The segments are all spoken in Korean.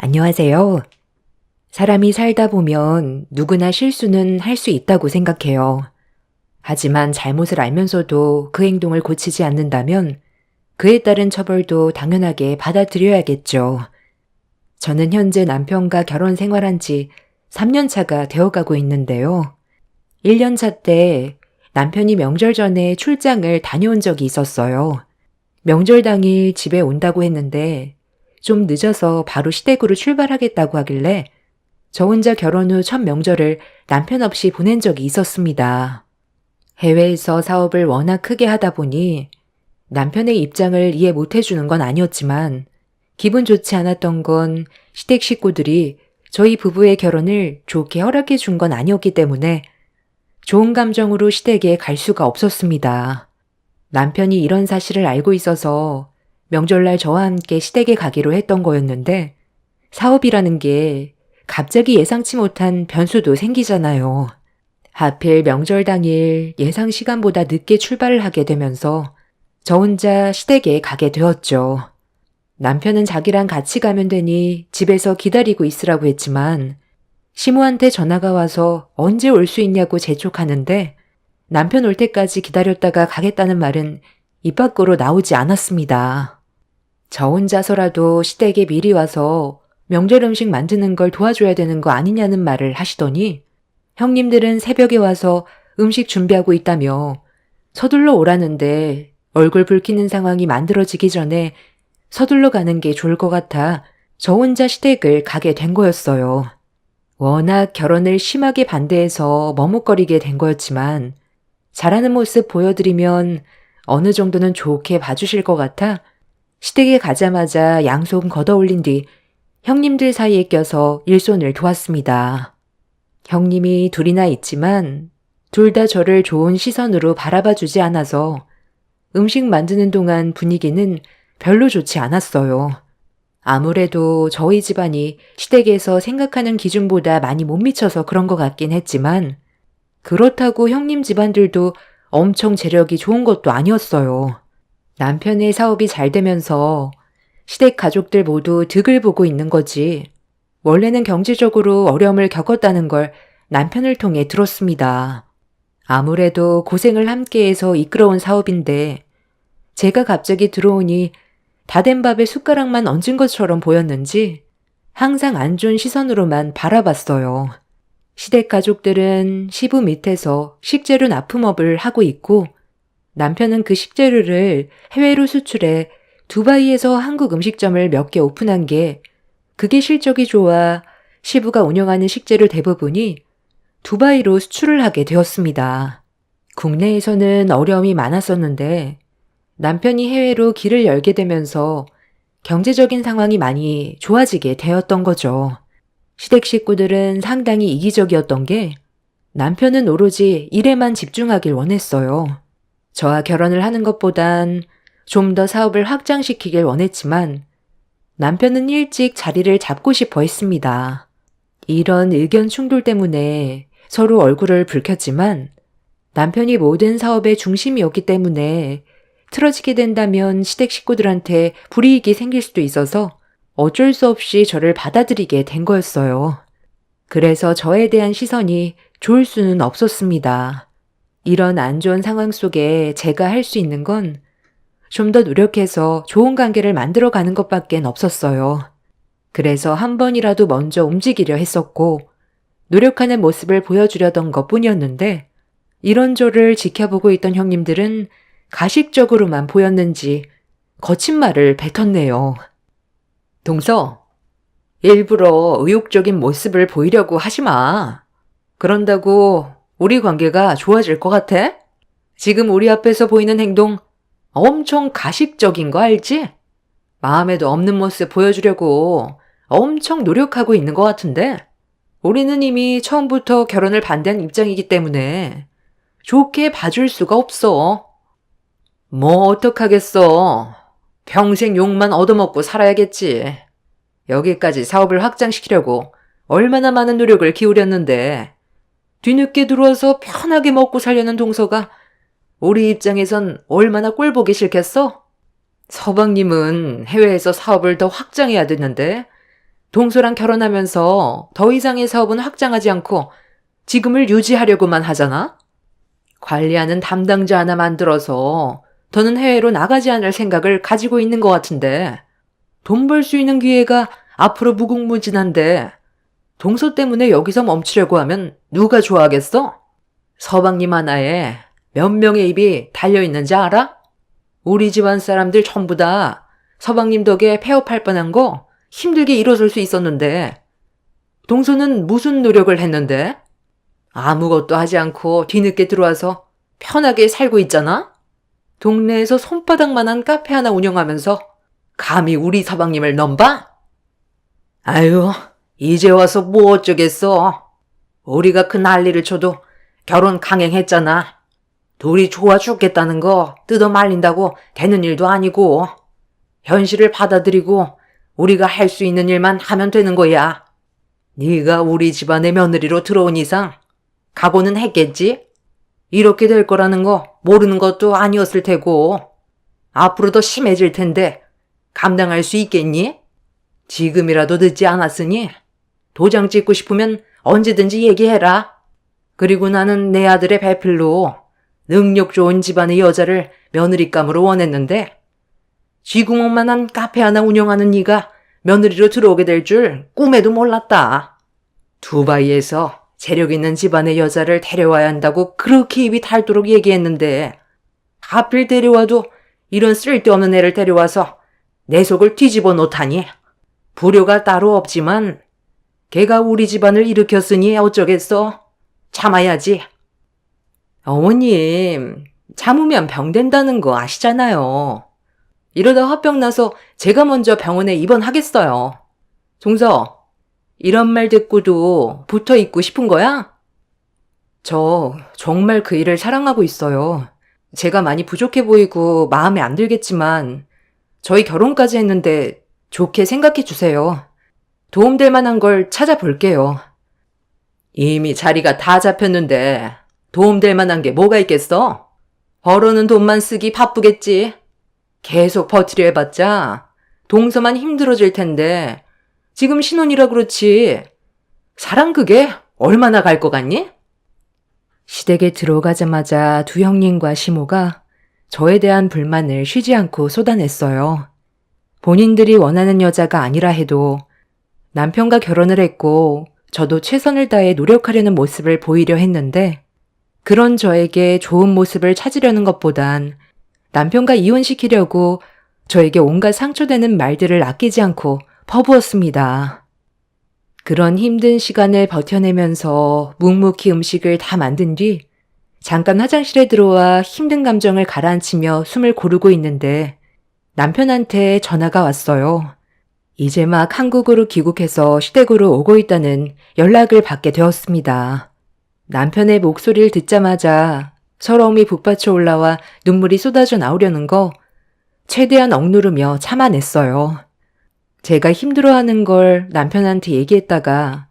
안녕하세요. 사람이 살다 보면 누구나 실수는 할 수 있다고 생각해요. 하지만 잘못을 알면서도 그 행동을 고치지 않는다면 그에 따른 처벌도 당연하게 받아들여야겠죠. 저는 현재 남편과 결혼 생활한 지 3년 차가 되어가고 있는데요. 1년 차 때 남편이 명절 전에 출장을 다녀온 적이 있었어요. 명절 당일 집에 온다고 했는데 좀 늦어서 바로 시댁으로 출발하겠다고 하길래 저 혼자 결혼 후 첫 명절을 남편 없이 보낸 적이 있었습니다. 해외에서 사업을 워낙 크게 하다 보니 남편의 입장을 이해 못 해주는 건 아니었지만 기분 좋지 않았던 건 시댁 식구들이 저희 부부의 결혼을 좋게 허락해 준 건 아니었기 때문에 좋은 감정으로 시댁에 갈 수가 없었습니다. 남편이 이런 사실을 알고 있어서 명절날 저와 함께 시댁에 가기로 했던 거였는데 사업이라는 게 갑자기 예상치 못한 변수도 생기잖아요. 하필 명절 당일 예상 시간보다 늦게 출발을 하게 되면서 저 혼자 시댁에 가게 되었죠. 남편은 자기랑 같이 가면 되니 집에서 기다리고 있으라고 했지만 시모한테 전화가 와서 언제 올 수 있냐고 재촉하는데 남편 올 때까지 기다렸다가 가겠다는 말은 입 밖으로 나오지 않았습니다. 저 혼자서라도 시댁에 미리 와서 명절 음식 만드는 걸 도와줘야 되는 거 아니냐는 말을 하시더니 형님들은 새벽에 와서 음식 준비하고 있다며 서둘러 오라는데 얼굴 붉히는 상황이 만들어지기 전에 서둘러 가는 게 좋을 것 같아 저 혼자 시댁을 가게 된 거였어요. 워낙 결혼을 심하게 반대해서 머뭇거리게 된 거였지만 잘하는 모습 보여드리면 어느 정도는 좋게 봐주실 것 같아 시댁에 가자마자 양손 걷어올린 뒤 형님들 사이에 껴서 일손을 도왔습니다. 형님이 둘이나 있지만 둘 다 저를 좋은 시선으로 바라봐 주지 않아서 음식 만드는 동안 분위기는 별로 좋지 않았어요. 아무래도 저희 집안이 시댁에서 생각하는 기준보다 많이 못 미쳐서 그런 것 같긴 했지만 그렇다고 형님 집안들도 엄청 재력이 좋은 것도 아니었어요. 남편의 사업이 잘 되면서 시댁 가족들 모두 득을 보고 있는 거지. 원래는 경제적으로 어려움을 겪었다는 걸 남편을 통해 들었습니다. 아무래도 고생을 함께해서 이끌어온 사업인데 제가 갑자기 들어오니 다 된 밥에 숟가락만 얹은 것처럼 보였는지 항상 안 좋은 시선으로만 바라봤어요. 시댁 가족들은 시부 밑에서 식재료 납품업을 하고 있고 남편은 그 식재료를 해외로 수출해 두바이에서 한국 음식점을 몇 개 오픈한 게 그게 실적이 좋아 시부가 운영하는 식재료 대부분이 두바이로 수출을 하게 되었습니다. 국내에서는 어려움이 많았었는데 남편이 해외로 길을 열게 되면서 경제적인 상황이 많이 좋아지게 되었던 거죠. 시댁 식구들은 상당히 이기적이었던 게 남편은 오로지 일에만 집중하길 원했어요. 저와 결혼을 하는 것보단 좀 더 사업을 확장시키길 원했지만 남편은 일찍 자리를 잡고 싶어 했습니다. 이런 의견 충돌 때문에 서로 얼굴을 붉혔지만 남편이 모든 사업의 중심이었기 때문에 틀어지게 된다면 시댁 식구들한테 불이익이 생길 수도 있어서 어쩔 수 없이 저를 받아들이게 된 거였어요. 그래서 저에 대한 시선이 좋을 수는 없었습니다. 이런 안 좋은 상황 속에 제가 할 수 있는 건 좀 더 노력해서 좋은 관계를 만들어 가는 것밖엔 없었어요. 그래서 한 번이라도 먼저 움직이려 했었고 노력하는 모습을 보여주려던 것뿐이었는데 이런 저를 지켜보고 있던 형님들은 가식적으로만 보였는지 거친 말을 뱉었네요. 동서, 일부러 의욕적인 모습을 보이려고 하지 마. 그런다고 우리 관계가 좋아질 것 같아? 지금 우리 앞에서 보이는 행동 엄청 가식적인 거 알지? 마음에도 없는 모습 보여주려고 엄청 노력하고 있는 것 같은데 우리는 이미 처음부터 결혼을 반대한 입장이기 때문에 좋게 봐줄 수가 없어. 뭐 어떡하겠어. 평생 욕만 얻어먹고 살아야겠지. 여기까지 사업을 확장시키려고 얼마나 많은 노력을 기울였는데 뒤늦게 들어와서 편하게 먹고 살려는 동서가 우리 입장에선 얼마나 꼴보기 싫겠어? 서방님은 해외에서 사업을 더 확장해야 되는데 동서랑 결혼하면서 더 이상의 사업은 확장하지 않고 지금을 유지하려고만 하잖아? 관리하는 담당자 하나 만들어서 더는 해외로 나가지 않을 생각을 가지고 있는 것 같은데 돈 벌 수 있는 기회가 앞으로 무궁무진한데 동서 때문에 여기서 멈추려고 하면 누가 좋아하겠어? 서방님 하나에 몇 명의 입이 달려있는지 알아? 우리 집안 사람들 전부 다 서방님 덕에 폐업할 뻔한 거 힘들게 일어설 수 있었는데 동서는 무슨 노력을 했는데? 아무것도 하지 않고 뒤늦게 들어와서 편하게 살고 있잖아? 동네에서 손바닥만한 카페 하나 운영하면서 감히 우리 서방님을 넘봐? 아유, 이제 와서 뭐 어쩌겠어. 우리가 그 난리를 쳐도 결혼 강행했잖아. 둘이 좋아 죽겠다는 거 뜯어 말린다고 되는 일도 아니고 현실을 받아들이고 우리가 할 수 있는 일만 하면 되는 거야. 네가 우리 집안의 며느리로 들어온 이상 각오는 했겠지? 이렇게 될 거라는 거 모르는 것도 아니었을 테고 앞으로 더 심해질 텐데 감당할 수 있겠니? 지금이라도 늦지 않았으니 도장 찍고 싶으면 언제든지 얘기해라. 그리고 나는 내 아들의 배필로 능력 좋은 집안의 여자를 며느리감으로 원했는데 쥐구멍만한 카페 하나 운영하는 네가 며느리로 들어오게 될 줄 꿈에도 몰랐다. 두바이에서 재력 있는 집안의 여자를 데려와야 한다고 그렇게 입이 닳도록 얘기했는데 하필 데려와도 이런 쓸데없는 애를 데려와서 내 속을 뒤집어 놓다니. 불효가 따로 없지만 걔가 우리 집안을 일으켰으니 어쩌겠어. 참아야지. 어머님, 참으면 병된다는 거 아시잖아요. 이러다 화병 나서 제가 먼저 병원에 입원하겠어요. 종서, 이런 말 듣고도 붙어 있고 싶은 거야? 저 정말 그 일을 사랑하고 있어요. 제가 많이 부족해 보이고 마음에 안 들겠지만 저희 결혼까지 했는데 좋게 생각해 주세요. 도움될 만한 걸 찾아볼게요. 이미 자리가 다 잡혔는데 도움될 만한 게 뭐가 있겠어? 벌어는 돈만 쓰기 바쁘겠지. 계속 버티려 해봤자 동서만 힘들어질 텐데 지금 신혼이라 그렇지. 사랑 그게 얼마나 갈 것 같니? 시댁에 들어가자마자 두 형님과 시모가 저에 대한 불만을 쉬지 않고 쏟아냈어요. 본인들이 원하는 여자가 아니라 해도 남편과 결혼을 했고 저도 최선을 다해 노력하려는 모습을 보이려 했는데 그런 저에게 좋은 모습을 찾으려는 것보단 남편과 이혼시키려고 저에게 온갖 상처되는 말들을 아끼지 않고 퍼부었습니다. 그런 힘든 시간을 버텨내면서 묵묵히 음식을 다 만든 뒤 잠깐 화장실에 들어와 힘든 감정을 가라앉히며 숨을 고르고 있는데 남편한테 전화가 왔어요. 이제 막 한국으로 귀국해서 시댁으로 오고 있다는 연락을 받게 되었습니다. 남편의 목소리를 듣자마자 서러움이 북받쳐 올라와 눈물이 쏟아져 나오려는 거 최대한 억누르며 참아냈어요. 제가 힘들어하는 걸 남편한테 얘기했다가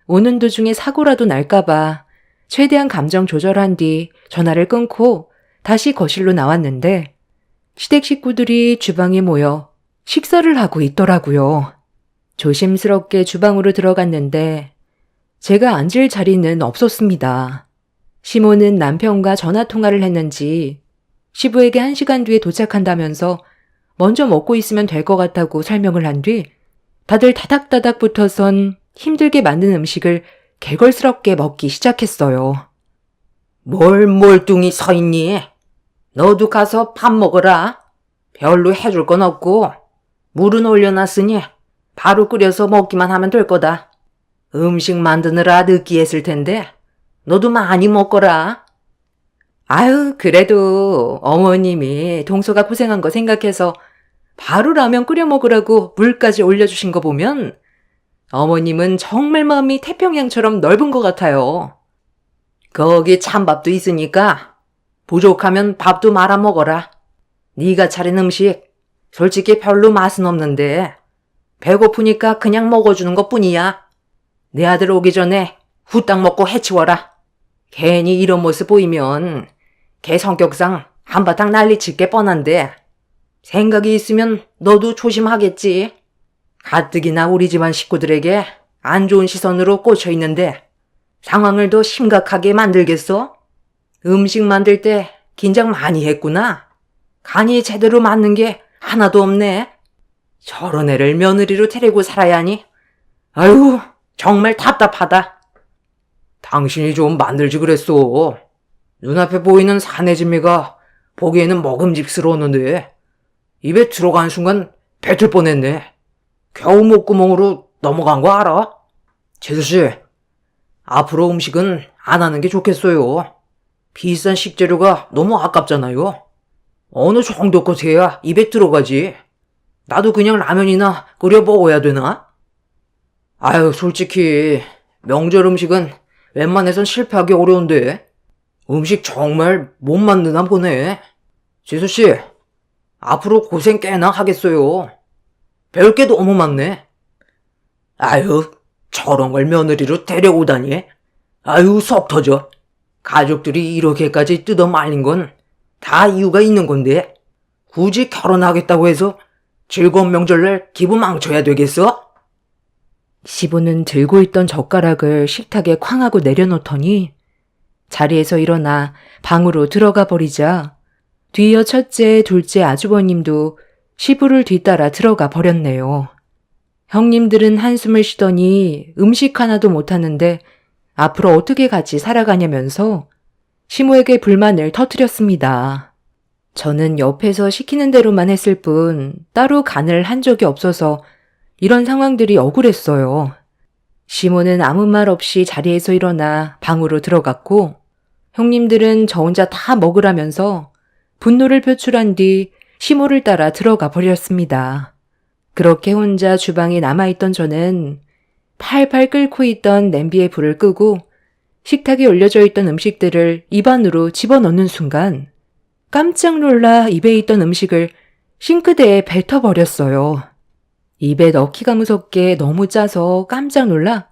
오는 도중에 사고라도 날까봐 최대한 감정 조절한 뒤 전화를 끊고 다시 거실로 나왔는데 시댁 식구들이 주방에 모여 식사를 하고 있더라고요. 조심스럽게 주방으로 들어갔는데 제가 앉을 자리는 없었습니다. 시모는 남편과 전화통화를 했는지 시부에게 1시간 뒤에 도착한다면서 먼저 먹고 있으면 될 것 같다고 설명을 한 뒤 다들 다닥다닥 붙어선 힘들게 만든 음식을 개걸스럽게 먹기 시작했어요. 뭘 몰뚱히 서 있니? 너도 가서 밥 먹어라. 별로 해줄 건 없고 물은 올려놨으니 바로 끓여서 먹기만 하면 될 거다. 음식 만드느라 느끼했을 텐데 너도 많이 먹거라. 아유, 그래도 어머님이 동서가 고생한 거 생각해서 바로 라면 끓여 먹으라고 물까지 올려주신 거 보면 어머님은 정말 마음이 태평양처럼 넓은 것 같아요. 거기 찬밥도 있으니까 부족하면 밥도 말아 먹어라. 네가 차린 음식 솔직히 별로 맛은 없는데 배고프니까 그냥 먹어주는 것뿐이야. 내 아들 오기 전에 후딱 먹고 해치워라. 괜히 이런 모습 보이면 걔 성격상 한바탕 난리칠 게 뻔한데 생각이 있으면 너도 조심하겠지. 가뜩이나 우리 집안 식구들에게 안 좋은 시선으로 꽂혀 있는데 상황을 더 심각하게 만들겠어? 음식 만들 때 긴장 많이 했구나. 간이 제대로 맞는 게 하나도 없네. 저런 애를 며느리로 데리고 살아야 하니? 아유, 정말 답답하다. 당신이 좀 만들지 그랬어. 눈앞에 보이는 사내진미가 보기에는 먹음직스러웠는데 입에 들어간 순간 뱉을 뻔했네. 겨우 목구멍으로 넘어간 거 알아? 재수씨, 앞으로 음식은 안 하는 게 좋겠어요. 비싼 식재료가 너무 아깝잖아요. 어느 정도껏 해야 입에 들어가지. 나도 그냥 라면이나 끓여 먹어야 되나? 아유, 솔직히 명절 음식은 웬만해선 실패하기 어려운데 음식 정말 못 만드나 보네. 지수씨, 앞으로 고생 꽤나 하겠어요. 배울 게 너무 많네. 아유, 저런 걸 며느리로 데려오다니. 아유, 속 터져. 가족들이 이렇게까지 뜯어 말린 건 다 이유가 있는 건데 굳이 결혼하겠다고 해서 즐거운 명절날 기분 망쳐야 되겠어? 시부는 들고 있던 젓가락을 식탁에 쾅 하고 내려놓더니 자리에서 일어나 방으로 들어가 버리자 뒤이어 첫째, 둘째 아주버님도 시부를 뒤따라 들어가 버렸네요. 형님들은 한숨을 쉬더니 음식 하나도 못하는데 앞으로 어떻게 같이 살아가냐면서 시모에게 불만을 터뜨렸습니다. 저는 옆에서 시키는 대로만 했을 뿐 따로 간을 한 적이 없어서 이런 상황들이 억울했어요. 시모는 아무 말 없이 자리에서 일어나 방으로 들어갔고 형님들은 저 혼자 다 먹으라면서 분노를 표출한 뒤 시모를 따라 들어가 버렸습니다. 그렇게 혼자 주방에 남아있던 저는 팔팔 끓고 있던 냄비에 불을 끄고 식탁에 올려져 있던 음식들을 입안으로 집어넣는 순간 깜짝 놀라 입에 있던 음식을 싱크대에 뱉어버렸어요. 입에 넣기가 무섭게 너무 짜서 깜짝 놀라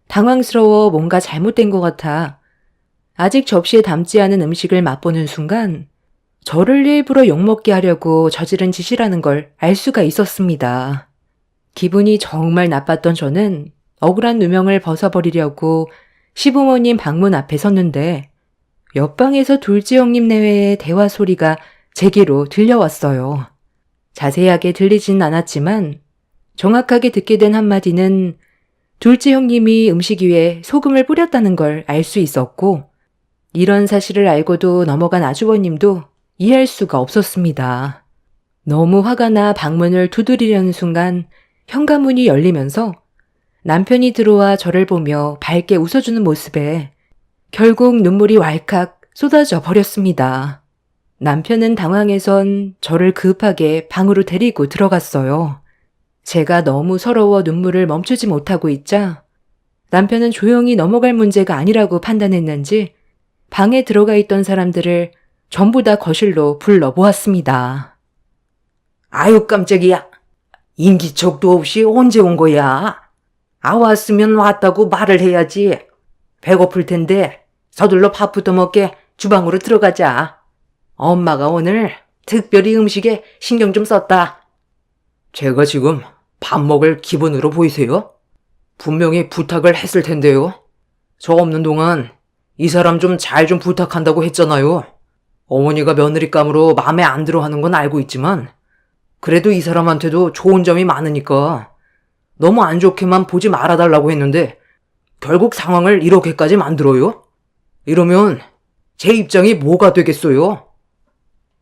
당황스러워 뭔가 잘못된 것 같아 아직 접시에 담지 않은 음식을 맛보는 순간 저를 일부러 욕먹게 하려고 저지른 짓이라는 걸 알 수가 있었습니다. 기분이 정말 나빴던 저는 억울한 누명을 벗어버리려고 시부모님 방문 앞에 섰는데 옆방에서 둘째 형님 내외의 대화 소리가 제게로 들려왔어요. 자세하게 들리진 않았지만 정확하게 듣게 된 한마디는 둘째 형님이 음식 위에 소금을 뿌렸다는 걸 알 수 있었고 이런 사실을 알고도 넘어간 아주버님도 이해할 수가 없었습니다. 너무 화가 나 방문을 두드리려는 순간 현관문이 열리면서 남편이 들어와 저를 보며 밝게 웃어주는 모습에 결국 눈물이 왈칵 쏟아져 버렸습니다. 남편은 당황해선 저를 급하게 방으로 데리고 들어갔어요. 제가 너무 서러워 눈물을 멈추지 못하고 있자 남편은 조용히 넘어갈 문제가 아니라고 판단했는지 방에 들어가 있던 사람들을 전부 다 거실로 불러 모았습니다. 아유, 깜짝이야. 인기척도 없이 언제 온 거야? 왔으면 왔다고 말을 해야지. 배고플 텐데 서둘러 밥부터 먹게 주방으로 들어가자. 엄마가 오늘 특별히 음식에 신경 좀 썼다. 제가 지금 밥 먹을 기분으로 보이세요? 분명히 부탁을 했을 텐데요. 저 없는 동안 이 사람 좀 잘 좀 부탁한다고 했잖아요. 어머니가 며느리감으로 마음에 안 들어 하는 건 알고 있지만 그래도 이 사람한테도 좋은 점이 많으니까 너무 안 좋게만 보지 말아달라고 했는데 결국 상황을 이렇게까지 만들어요? 이러면 제 입장이 뭐가 되겠어요?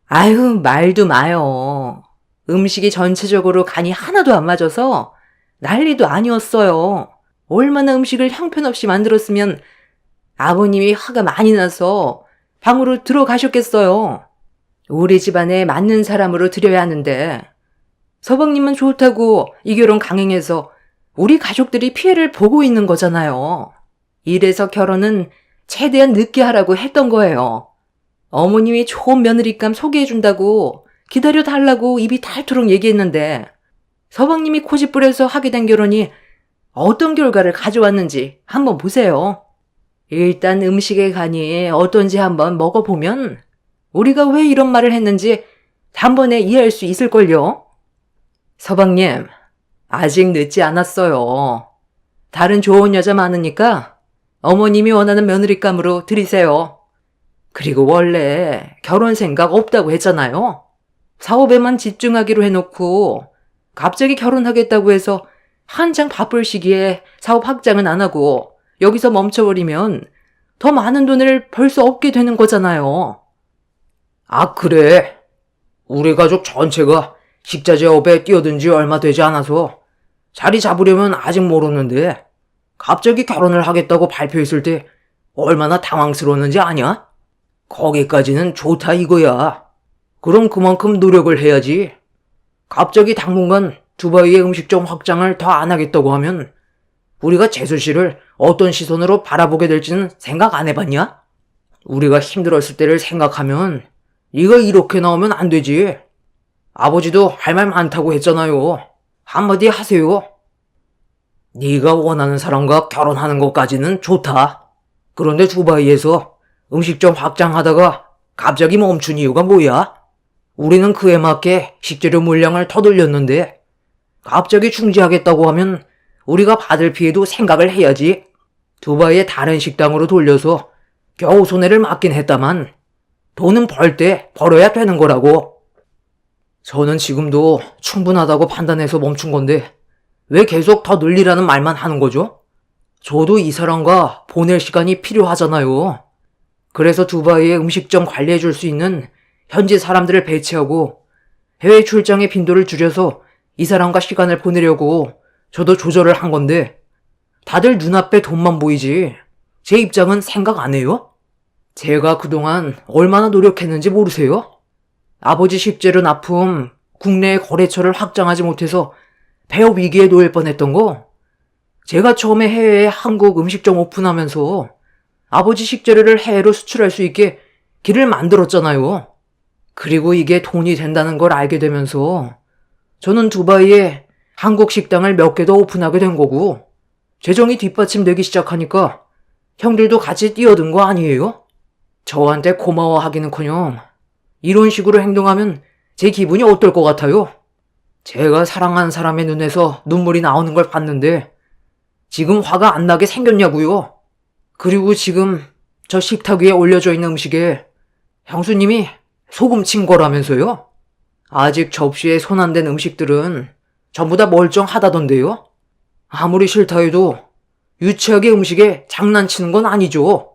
아유, 말도 마요. 음식이 전체적으로 간이 하나도 안 맞아서 난리도 아니었어요. 얼마나 음식을 형편없이 만들었으면 아버님이 화가 많이 나서 방으로 들어가셨겠어요. 우리 집안에 맞는 사람으로 드려야 하는데 서방님은 좋다고 이 결혼 강행해서 우리 가족들이 피해를 보고 있는 거잖아요. 이래서 결혼은 최대한 늦게 하라고 했던 거예요. 어머님이 좋은 며느리감 소개해준다고 기다려달라고 입이 닳도록 얘기했는데 서방님이 고집 부려서 하게 된 결혼이 어떤 결과를 가져왔는지 한번 보세요. 일단 음식의 간이 어떤지 한번 먹어보면 우리가 왜 이런 말을 했는지 단번에 이해할 수 있을걸요. 서방님, 아직 늦지 않았어요. 다른 좋은 여자 많으니까 어머님이 원하는 며느리감으로 들이세요. 그리고 원래 결혼 생각 없다고 했잖아요. 사업에만 집중하기로 해놓고 갑자기 결혼하겠다고 해서 한창 바쁠 시기에 사업 확장은 안 하고 여기서 멈춰버리면 더 많은 돈을 벌 수 없게 되는 거잖아요. 아, 그래. 우리 가족 전체가 식자재업에 뛰어든 지 얼마 되지 않아서 자리 잡으려면 아직 모르는데 갑자기 결혼을 하겠다고 발표했을 때 얼마나 당황스러웠는지 아냐? 거기까지는 좋다 이거야. 그럼 그만큼 노력을 해야지. 갑자기 당분간 두바이의 음식점 확장을 더 안 하겠다고 하면 우리가 재수 씨를 어떤 시선으로 바라보게 될지는 생각 안 해봤냐? 우리가 힘들었을 때를 생각하면 네가 이렇게 나오면 안 되지. 아버지도 할 말 많다고 했잖아요. 한마디 하세요. 네가 원하는 사람과 결혼하는 것까지는 좋다. 그런데 두바이에서 음식점 확장하다가 갑자기 멈춘 이유가 뭐야? 우리는 그에 맞게 식재료 물량을 더 늘렸는데 갑자기 중지하겠다고 하면 우리가 받을 피해도 생각을 해야지. 두바이의 다른 식당으로 돌려서 겨우 손해를 막긴 했다만 돈은 벌 때 벌어야 되는 거라고. 저는 지금도 충분하다고 판단해서 멈춘 건데 왜 계속 더 늘리라는 말만 하는 거죠? 저도 이 사람과 보낼 시간이 필요하잖아요. 그래서 두바이에 음식점 관리해 줄 수 있는 현지 사람들을 배치하고 해외 출장의 빈도를 줄여서 이 사람과 시간을 보내려고 저도 조절을 한 건데 다들 눈앞에 돈만 보이지 제 입장은 생각 안 해요? 제가 그동안 얼마나 노력했는지 모르세요? 아버지 식재료 납품, 국내 거래처를 확장하지 못해서 폐업 위기에 놓일 뻔했던 거, 제가 처음에 해외에 한국 음식점 오픈하면서 아버지 식재료를 해외로 수출할 수 있게 길을 만들었잖아요. 그리고 이게 돈이 된다는 걸 알게 되면서 저는 두바이에 한국 식당을 몇 개 더 오픈하게 된 거고 재정이 뒷받침되기 시작하니까 형들도 같이 뛰어든 거 아니에요? 저한테 고마워하기는커녕 이런 식으로 행동하면 제 기분이 어떨 것 같아요? 제가 사랑하는 사람의 눈에서 눈물이 나오는 걸 봤는데 지금 화가 안 나게 생겼냐고요? 그리고 지금 저 식탁 위에 올려져 있는 음식에 형수님이 소금 친 거라면서요? 아직 접시에 손 안 댄 음식들은 전부 다 멀쩡하다던데요? 아무리 싫다 해도 유치하게 음식에 장난치는 건 아니죠.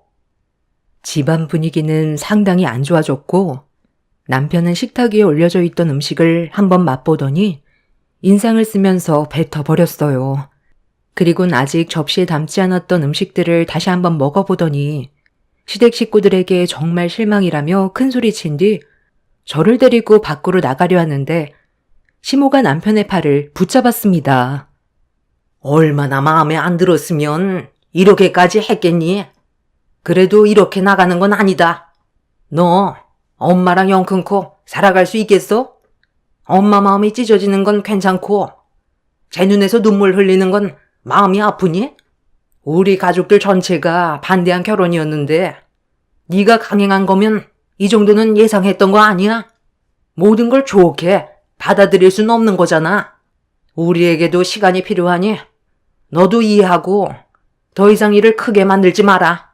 집안 분위기는 상당히 안 좋아졌고 남편은 식탁 위에 올려져 있던 음식을 한번 맛보더니 인상을 쓰면서 뱉어버렸어요. 그리곤 아직 접시에 담지 않았던 음식들을 다시 한번 먹어보더니 시댁 식구들에게 정말 실망이라며 큰소리친 뒤 저를 데리고 밖으로 나가려 하는데 시모가 남편의 팔을 붙잡았습니다. 얼마나 마음에 안 들었으면 이렇게까지 했겠니? 그래도 이렇게 나가는 건 아니다. 너 엄마랑 영 끊고 살아갈 수 있겠어? 엄마 마음이 찢어지는 건 괜찮고 제 눈에서 눈물 흘리는 건 마음이 아프니? 우리 가족들 전체가 반대한 결혼이었는데 네가 강행한 거면 이 정도는 예상했던 거 아니야? 모든 걸 좋게 받아들일 수는 없는 거잖아. 우리에게도 시간이 필요하니 너도 이해하고 더 이상 일을 크게 만들지 마라.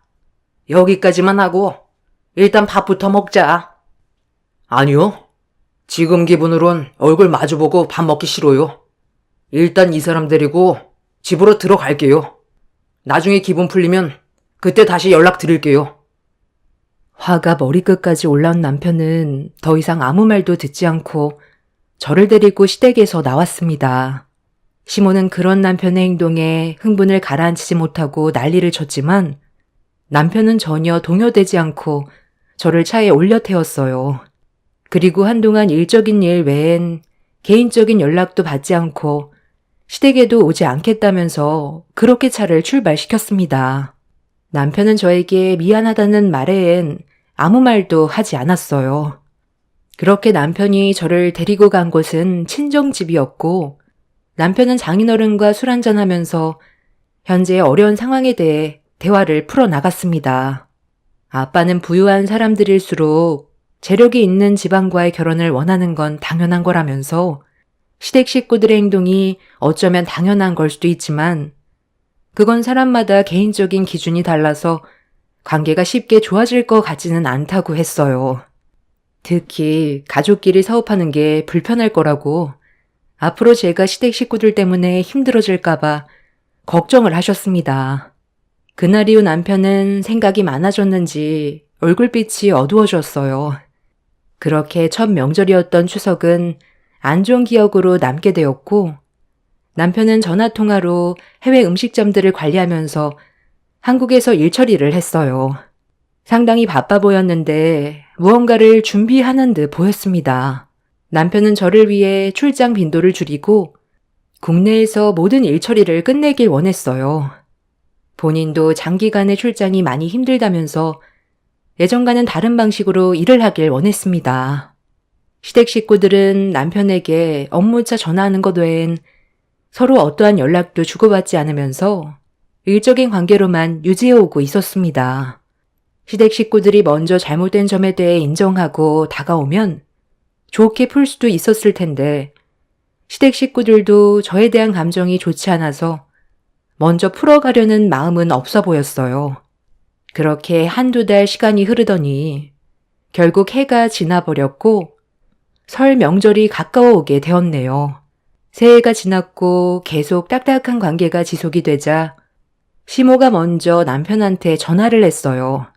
여기까지만 하고 일단 밥부터 먹자. 아니요. 지금 기분으론 얼굴 마주보고 밥 먹기 싫어요. 일단 이 사람 데리고 집으로 들어갈게요. 나중에 기분 풀리면 그때 다시 연락드릴게요. 화가 머리끝까지 올라온 남편은 더 이상 아무 말도 듣지 않고 저를 데리고 시댁에서 나왔습니다. 시모는 그런 남편의 행동에 흥분을 가라앉히지 못하고 난리를 쳤지만 남편은 전혀 동요되지 않고 저를 차에 올려 태웠어요. 그리고 한동안 일적인 일 외엔 개인적인 연락도 받지 않고 시댁에도 오지 않겠다면서 그렇게 차를 출발시켰습니다. 남편은 저에게 미안하다는 말에엔 아무 말도 하지 않았어요. 그렇게 남편이 저를 데리고 간 곳은 친정집이었고 남편은 장인어른과 술 한잔하면서 현재의 어려운 상황에 대해 대화를 풀어나갔습니다. 아빠는 부유한 사람들일수록 재력이 있는 집안과의 결혼을 원하는 건 당연한 거라면서 시댁 식구들의 행동이 어쩌면 당연한 걸 수도 있지만 그건 사람마다 개인적인 기준이 달라서 관계가 쉽게 좋아질 것 같지는 않다고 했어요. 특히 가족끼리 사업하는 게 불편할 거라고 앞으로 제가 시댁 식구들 때문에 힘들어질까봐 걱정을 하셨습니다. 그날 이후 남편은 생각이 많아졌는지 얼굴빛이 어두워졌어요. 그렇게 첫 명절이었던 추석은 안 좋은 기억으로 남게 되었고 남편은 전화통화로 해외 음식점들을 관리하면서 한국에서 일처리를 했어요. 상당히 바빠 보였는데 무언가를 준비하는 듯 보였습니다. 남편은 저를 위해 출장 빈도를 줄이고 국내에서 모든 일처리를 끝내길 원했어요. 본인도 장기간의 출장이 많이 힘들다면서 예전과는 다른 방식으로 일을 하길 원했습니다. 시댁 식구들은 남편에게 업무차 전화하는 것 외엔 서로 어떠한 연락도 주고받지 않으면서 일적인 관계로만 유지해오고 있었습니다. 시댁 식구들이 먼저 잘못된 점에 대해 인정하고 다가오면 좋게 풀 수도 있었을 텐데 시댁 식구들도 저에 대한 감정이 좋지 않아서 먼저 풀어가려는 마음은 없어 보였어요. 그렇게 한두 달 시간이 흐르더니 결국 해가 지나버렸고 설 명절이 가까워 오게 되었네요. 새해가 지났고 계속 딱딱한 관계가 지속이 되자 시모가 먼저 남편한테 전화를 했어요.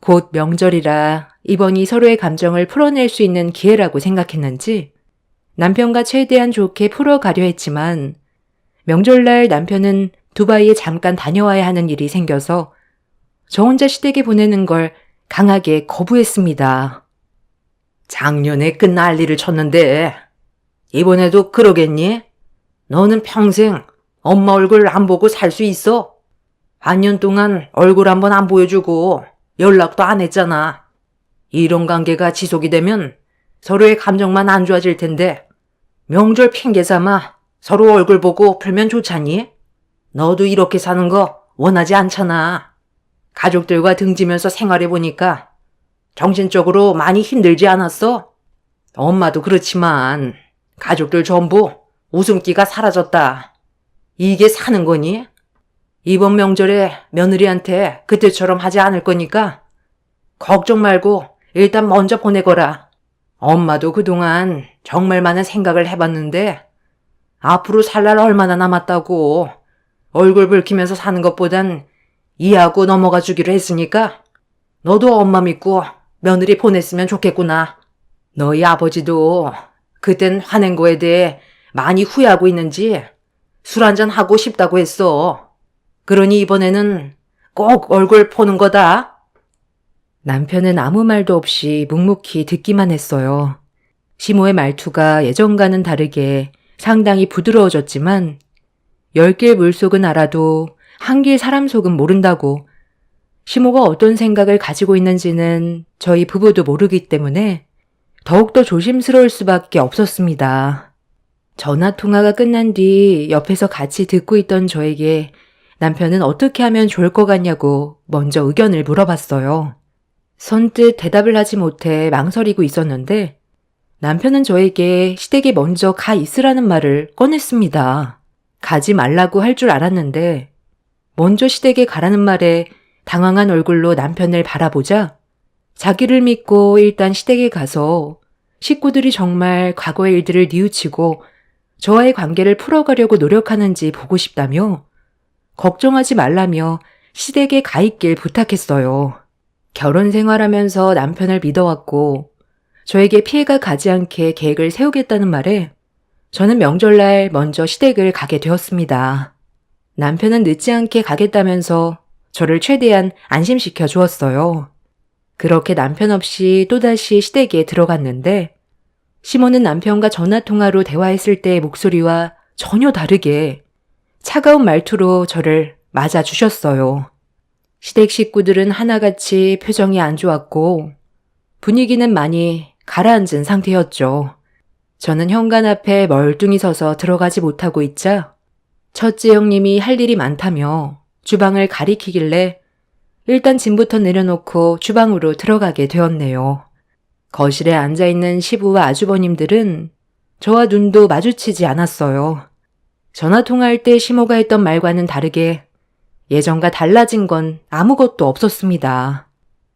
곧 명절이라 이번이 서로의 감정을 풀어낼 수 있는 기회라고 생각했는지 남편과 최대한 좋게 풀어가려 했지만 명절날 남편은 두바이에 잠깐 다녀와야 하는 일이 생겨서 저 혼자 시댁에 보내는 걸 강하게 거부했습니다. 작년에 그 난리를 쳤는데 이번에도 그러겠니? 너는 평생 엄마 얼굴 안 보고 살 수 있어? 반년 동안 얼굴 한번 안 보여주고 연락도 안 했잖아. 이런 관계가 지속이 되면 서로의 감정만 안 좋아질 텐데 명절 핑계 삼아 서로 얼굴 보고 풀면 좋잖니? 너도 이렇게 사는 거 원하지 않잖아. 가족들과 등지면서 생활해보니까 정신적으로 많이 힘들지 않았어? 엄마도 그렇지만 가족들 전부 웃음기가 사라졌다. 이게 사는 거니? 이번 명절에 며느리한테 그때처럼 하지 않을 거니까 걱정 말고 일단 먼저 보내거라. 엄마도 그동안 정말 많은 생각을 해봤는데 앞으로 살 날 얼마나 남았다고 얼굴 붉히면서 사는 것보단 이해하고 넘어가 주기로 했으니까 너도 엄마 믿고 며느리 보냈으면 좋겠구나. 너희 아버지도 그땐 화낸 거에 대해 많이 후회하고 있는지 술 한잔 하고 싶다고 했어. 그러니 이번에는 꼭 얼굴 보는 거다. 남편은 아무 말도 없이 묵묵히 듣기만 했어요. 시모의 말투가 예전과는 다르게 상당히 부드러워졌지만 10길 물속은 알아도 한 길 사람 속은 모른다고 시모가 어떤 생각을 가지고 있는지는 저희 부부도 모르기 때문에 더욱더 조심스러울 수밖에 없었습니다. 전화 통화가 끝난 뒤 옆에서 같이 듣고 있던 저에게 남편은 어떻게 하면 좋을 것 같냐고 먼저 의견을 물어봤어요. 선뜻 대답을 하지 못해 망설이고 있었는데 남편은 저에게 시댁에 먼저 가 있으라는 말을 꺼냈습니다. 가지 말라고 할 줄 알았는데 먼저 시댁에 가라는 말에 당황한 얼굴로 남편을 바라보자 자기를 믿고 일단 시댁에 가서 식구들이 정말 과거의 일들을 뉘우치고 저와의 관계를 풀어가려고 노력하는지 보고 싶다며 걱정하지 말라며 시댁에 가 있길 부탁했어요. 결혼 생활하면서 남편을 믿어왔고 저에게 피해가 가지 않게 계획을 세우겠다는 말에 저는 명절날 먼저 시댁을 가게 되었습니다. 남편은 늦지 않게 가겠다면서 저를 최대한 안심시켜 주었어요. 그렇게 남편 없이 또다시 시댁에 들어갔는데 시모는 남편과 전화통화로 대화했을 때의 목소리와 전혀 다르게 차가운 말투로 저를 맞아주셨어요. 시댁 식구들은 하나같이 표정이 안 좋았고 분위기는 많이 가라앉은 상태였죠. 저는 현관 앞에 멀뚱히 서서 들어가지 못하고 있자 첫째 형님이 할 일이 많다며 주방을 가리키길래 일단 짐부터 내려놓고 주방으로 들어가게 되었네요. 거실에 앉아있는 시부와 아주버님들은 저와 눈도 마주치지 않았어요. 전화 통화할 때 시모가 했던 말과는 다르게 예전과 달라진 건 아무것도 없었습니다.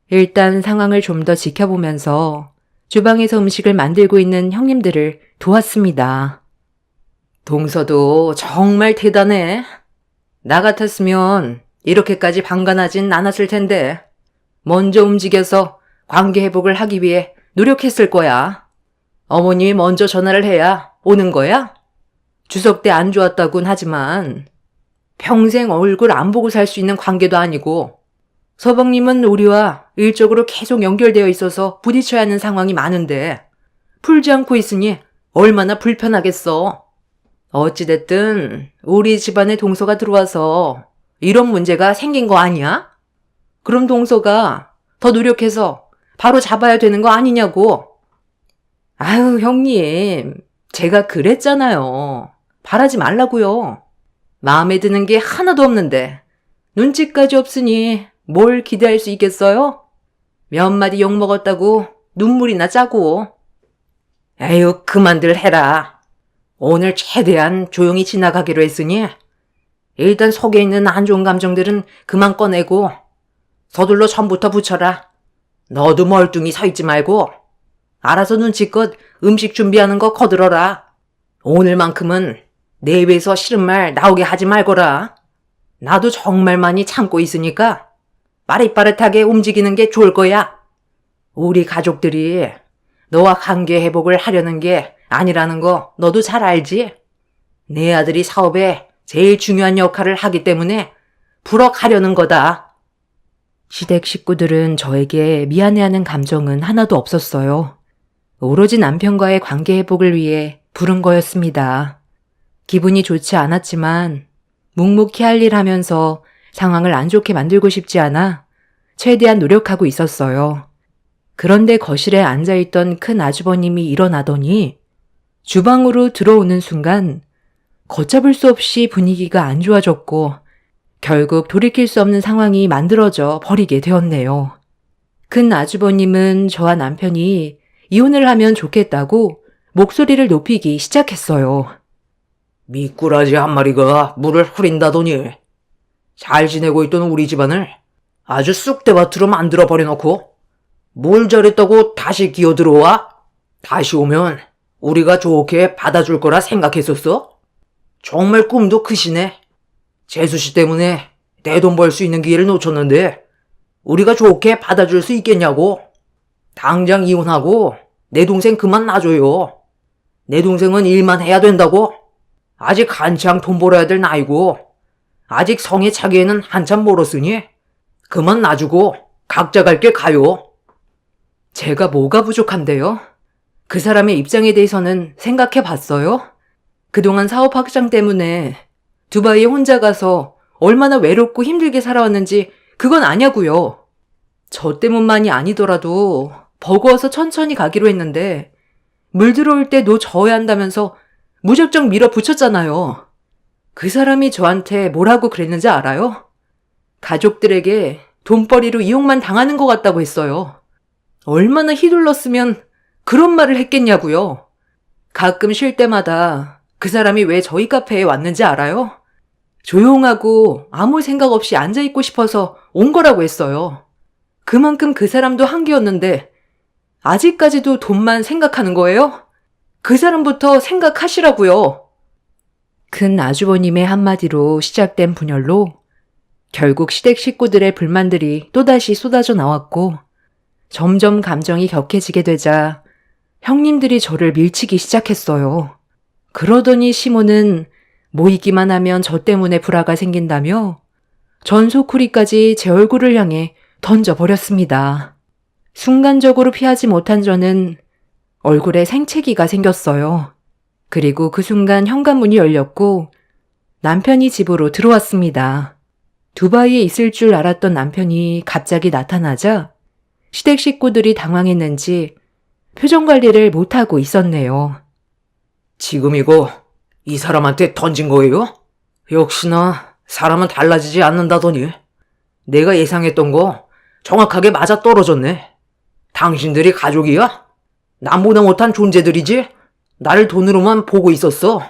일단 상황을 좀 더 지켜보면서 주방에서 음식을 만들고 있는 형님들을 도왔습니다. 동서도 정말 대단해. 나 같았으면 이렇게까지 방관하진 않았을 텐데 먼저 움직여서 관계 회복을 하기 위해 노력했을 거야. 어머님이 먼저 전화를 해야 오는 거야? 추석 때 안 좋았다곤 하지만 평생 얼굴 안 보고 살 수 있는 관계도 아니고 서방님은 우리와 일적으로 계속 연결되어 있어서 부딪혀야 하는 상황이 많은데 풀지 않고 있으니 얼마나 불편하겠어. 어찌됐든 우리 집안에 동서가 들어와서 이런 문제가 생긴 거 아니야? 그럼 동서가 더 노력해서 바로 잡아야 되는 거 아니냐고. 아유, 형님. 제가 그랬잖아요. 바라지 말라고요. 마음에 드는 게 하나도 없는데 눈치까지 없으니 뭘 기대할 수 있겠어요? 몇 마디 욕먹었다고 눈물이나 짜고. 에휴, 그만들 해라. 오늘 최대한 조용히 지나가기로 했으니 일단 속에 있는 안 좋은 감정들은 그만 꺼내고 서둘러 전부터 붙여라. 너도 멀뚱히 서 있지 말고 알아서 눈치껏 음식 준비하는 거 거들어라. 오늘만큼은 내 입에서 싫은 말 나오게 하지 말거라. 나도 정말 많이 참고 있으니까 빠릿빠릿하게 움직이는 게 좋을 거야. 우리 가족들이 너와 관계 회복을 하려는 게 아니라는 거 너도 잘 알지? 내 아들이 사업에 제일 중요한 역할을 하기 때문에 풀어가려는 거다. 시댁 식구들은 저에게 미안해하는 감정은 하나도 없었어요. 오로지 남편과의 관계 회복을 위해 부른 거였습니다. 기분이 좋지 않았지만 묵묵히 할 일 하면서 상황을 안 좋게 만들고 싶지 않아 최대한 노력하고 있었어요. 그런데 거실에 앉아있던 큰 아주버님이 일어나더니 주방으로 들어오는 순간 걷잡을 수 없이 분위기가 안 좋아졌고 결국 돌이킬 수 없는 상황이 만들어져 버리게 되었네요. 큰 아주버님은 저와 남편이 이혼을 하면 좋겠다고 목소리를 높이기 시작했어요. 미꾸라지 한 마리가 물을 흐린다더니 잘 지내고 있던 우리 집안을 아주 쑥대밭으로 만들어버려놓고 뭘 잘했다고 다시 기어들어와? 다시 오면 우리가 좋게 받아줄 거라 생각했었어? 정말 꿈도 크시네. 재수씨 때문에 내 돈 벌 수 있는 기회를 놓쳤는데 우리가 좋게 받아줄 수 있겠냐고. 당장 이혼하고 내 동생 그만 놔줘요. 내 동생은 일만 해야 된다고. 아직 한창 돈 벌어야 될 나이고 아직 성에 차기에는 한참 멀었으니 그만 놔주고 각자 갈 길 가요. 제가 뭐가 부족한데요? 그 사람의 입장에 대해서는 생각해 봤어요? 그동안 사업 확장 때문에 두바이에 혼자 가서 얼마나 외롭고 힘들게 살아왔는지 그건 아냐고요. 저 때문만이 아니더라도 버거워서 천천히 가기로 했는데 물 들어올 때 노 저어야 한다면서 무작정 밀어붙였잖아요. 그 사람이 저한테 뭐라고 그랬는지 알아요? 가족들에게 돈벌이로 이용만 당하는 것 같다고 했어요. 얼마나 휘둘렀으면 그런 말을 했겠냐고요. 가끔 쉴 때마다 그 사람이 왜 저희 카페에 왔는지 알아요? 조용하고 아무 생각 없이 앉아있고 싶어서 온 거라고 했어요. 그만큼 그 사람도 한계였는데 아직까지도 돈만 생각하는 거예요? 그 사람부터 생각하시라고요. 큰 아주버님의 한마디로 시작된 분열로 결국 시댁 식구들의 불만들이 또다시 쏟아져 나왔고 점점 감정이 격해지게 되자 형님들이 저를 밀치기 시작했어요. 그러더니 시모는 모이기만 하면 저 때문에 불화가 생긴다며 전소쿠리까지 제 얼굴을 향해 던져버렸습니다. 순간적으로 피하지 못한 저는 얼굴에 생채기가 생겼어요. 그리고 그 순간 현관문이 열렸고 남편이 집으로 들어왔습니다. 두바이에 있을 줄 알았던 남편이 갑자기 나타나자 시댁 식구들이 당황했는지 표정 관리를 못하고 있었네요. 지금 이거 이 사람한테 던진 거예요? 역시나 사람은 달라지지 않는다더니 내가 예상했던 거 정확하게 맞아떨어졌네. 당신들이 가족이야? 남보다 못한 존재들이지? 나를 돈으로만 보고 있었어.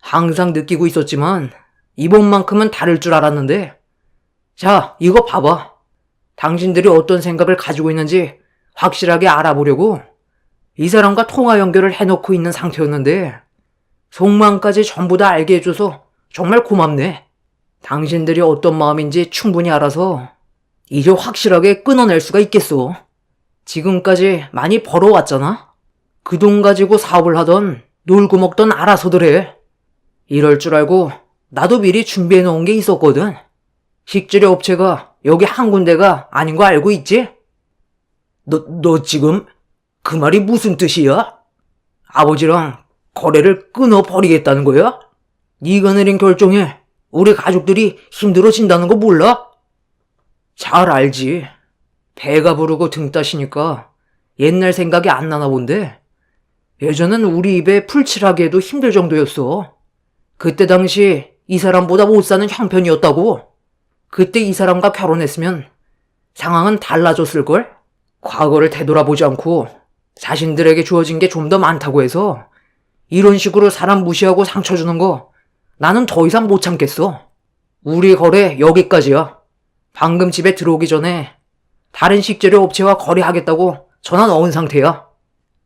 항상 느끼고 있었지만 이번만큼은 다를 줄 알았는데. 자, 이거 봐봐. 당신들이 어떤 생각을 가지고 있는지 확실하게 알아보려고 이 사람과 통화 연결을 해놓고 있는 상태였는데 속마음까지 전부 다 알게 해줘서 정말 고맙네. 당신들이 어떤 마음인지 충분히 알아서 이제 확실하게 끊어낼 수가 있겠어. 지금까지 많이 벌어왔잖아. 그 돈 가지고 사업을 하던 놀고 먹던 알아서들 해. 이럴 줄 알고 나도 미리 준비해 놓은 게 있었거든. 식재료 업체가 여기 한 군데가 아닌 거 알고 있지? 너 지금 그 말이 무슨 뜻이야? 아버지랑 거래를 끊어버리겠다는 거야? 네가 내린 결정에 우리 가족들이 힘들어진다는 거 몰라? 잘 알지. 배가 부르고 등 따시니까 옛날 생각이 안 나나 본데 예전엔 우리 입에 풀칠하기에도 힘들 정도였어. 그때 당시 이 사람보다 못 사는 형편이었다고. 그때 이 사람과 결혼했으면 상황은 달라졌을걸? 과거를 되돌아보지 않고 자신들에게 주어진 게 좀 더 많다고 해서 이런 식으로 사람 무시하고 상처 주는 거 나는 더 이상 못 참겠어. 우리 거래 여기까지야. 방금 집에 들어오기 전에 다른 식재료 업체와 거래하겠다고 전화 넣은 상태야.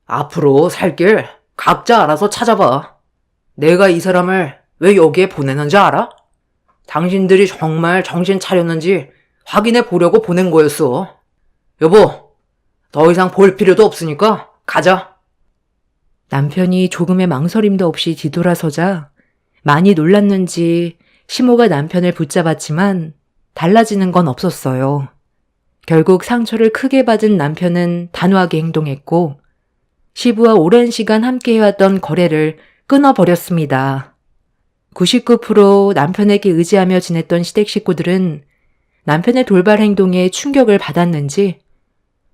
앞으로 살 길 각자 알아서 찾아봐. 내가 이 사람을 왜 여기에 보내는지 알아? 당신들이 정말 정신 차렸는지 확인해 보려고 보낸 거였어. 여보, 더 이상 볼 필요도 없으니까 가자. 남편이 조금의 망설임도 없이 뒤돌아서자 많이 놀랐는지 시모가 남편을 붙잡았지만 달라지는 건 없었어요. 결국 상처를 크게 받은 남편은 단호하게 행동했고 시부와 오랜 시간 함께 해왔던 거래를 끊어버렸습니다. 99% 남편에게 의지하며 지냈던 시댁 식구들은 남편의 돌발 행동에 충격을 받았는지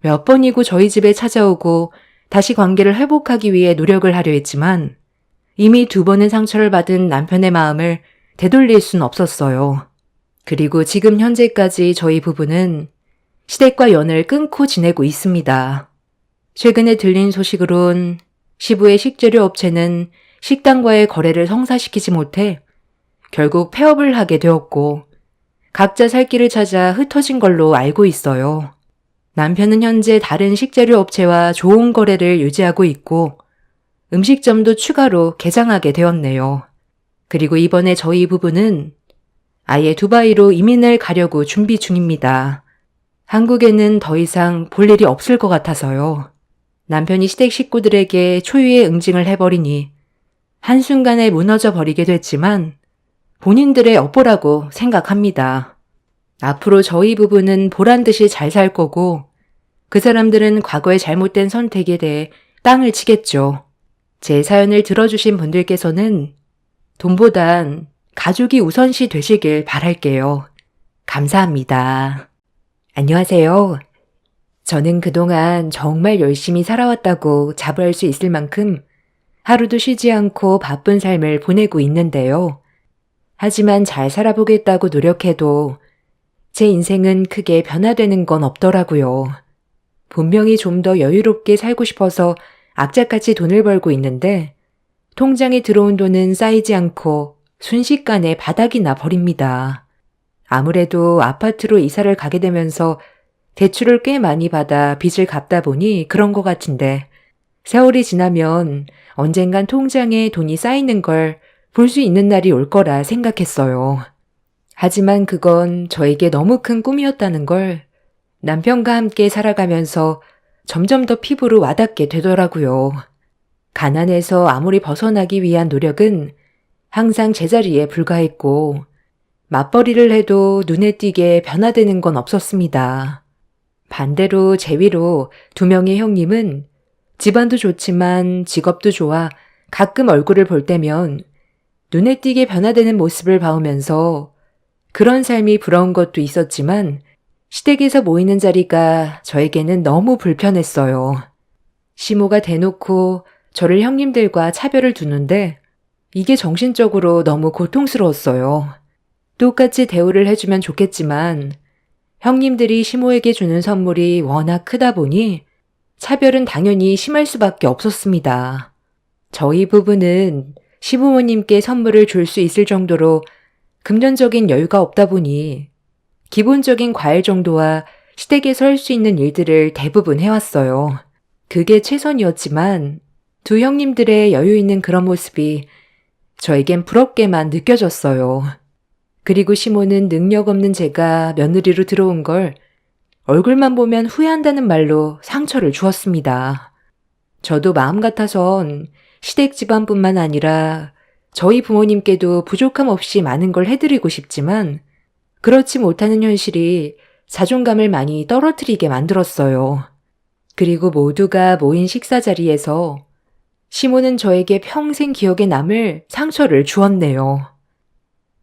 몇 번이고 저희 집에 찾아오고 다시 관계를 회복하기 위해 노력을 하려 했지만 이미 2번의 상처를 받은 남편의 마음을 되돌릴 순 없었어요. 그리고 지금 현재까지 저희 부부는 시댁과 연을 끊고 지내고 있습니다. 최근에 들린 소식으론 시부의 식재료 업체는 식당과의 거래를 성사시키지 못해 결국 폐업을 하게 되었고 각자 살 길을 찾아 흩어진 걸로 알고 있어요. 남편은 현재 다른 식재료 업체와 좋은 거래를 유지하고 있고 음식점도 추가로 개장하게 되었네요. 그리고 이번에 저희 부부는 아예 두바이로 이민을 가려고 준비 중입니다. 한국에는 더 이상 볼 일이 없을 것 같아서요. 남편이 시댁 식구들에게 초유의 응징을 해버리니 한순간에 무너져 버리게 됐지만 본인들의 업보라고 생각합니다. 앞으로 저희 부부는 보란듯이 잘 살 거고 그 사람들은 과거의 잘못된 선택에 대해 땅을 치겠죠. 제 사연을 들어주신 분들께서는 돈보단 가족이 우선시 되시길 바랄게요. 감사합니다. 안녕하세요. 저는 그동안 정말 열심히 살아왔다고 자부할 수 있을 만큼 하루도 쉬지 않고 바쁜 삶을 보내고 있는데요. 하지만 잘 살아보겠다고 노력해도 제 인생은 크게 변화되는 건 없더라고요. 분명히 좀 더 여유롭게 살고 싶어서 악착같이 돈을 벌고 있는데 통장에 들어온 돈은 쌓이지 않고 순식간에 바닥이 나 버립니다. 아무래도 아파트로 이사를 가게 되면서 대출을 꽤 많이 받아 빚을 갚다 보니 그런 것 같은데 세월이 지나면 언젠간 통장에 돈이 쌓이는 걸 볼 수 있는 날이 올 거라 생각했어요. 하지만 그건 저에게 너무 큰 꿈이었다는 걸 남편과 함께 살아가면서 점점 더 피부로 와닿게 되더라고요. 가난에서 아무리 벗어나기 위한 노력은 항상 제자리에 불과했고 맞벌이를 해도 눈에 띄게 변화되는 건 없었습니다. 반대로 제 위로 2명의 형님은 집안도 좋지만 직업도 좋아 가끔 얼굴을 볼 때면 눈에 띄게 변화되는 모습을 봐오면서 그런 삶이 부러운 것도 있었지만 시댁에서 모이는 자리가 저에게는 너무 불편했어요. 시모가 대놓고 저를 형님들과 차별을 두는데 이게 정신적으로 너무 고통스러웠어요. 똑같이 대우를 해주면 좋겠지만 형님들이 시모에게 주는 선물이 워낙 크다 보니 차별은 당연히 심할 수밖에 없었습니다. 저희 부부는 시부모님께 선물을 줄 수 있을 정도로 금전적인 여유가 없다 보니 기본적인 과일 정도와 시댁에서 할 수 있는 일들을 대부분 해왔어요. 그게 최선이었지만 두 형님들의 여유 있는 그런 모습이 저에겐 부럽게만 느껴졌어요. 그리고 시모는 능력 없는 제가 며느리로 들어온 걸 얼굴만 보면 후회한다는 말로 상처를 주었습니다. 저도 마음 같아선 시댁 집안뿐만 아니라 저희 부모님께도 부족함 없이 많은 걸 해드리고 싶지만 그렇지 못하는 현실이 자존감을 많이 떨어뜨리게 만들었어요. 그리고 모두가 모인 식사 자리에서 시모는 저에게 평생 기억에 남을 상처를 주었네요.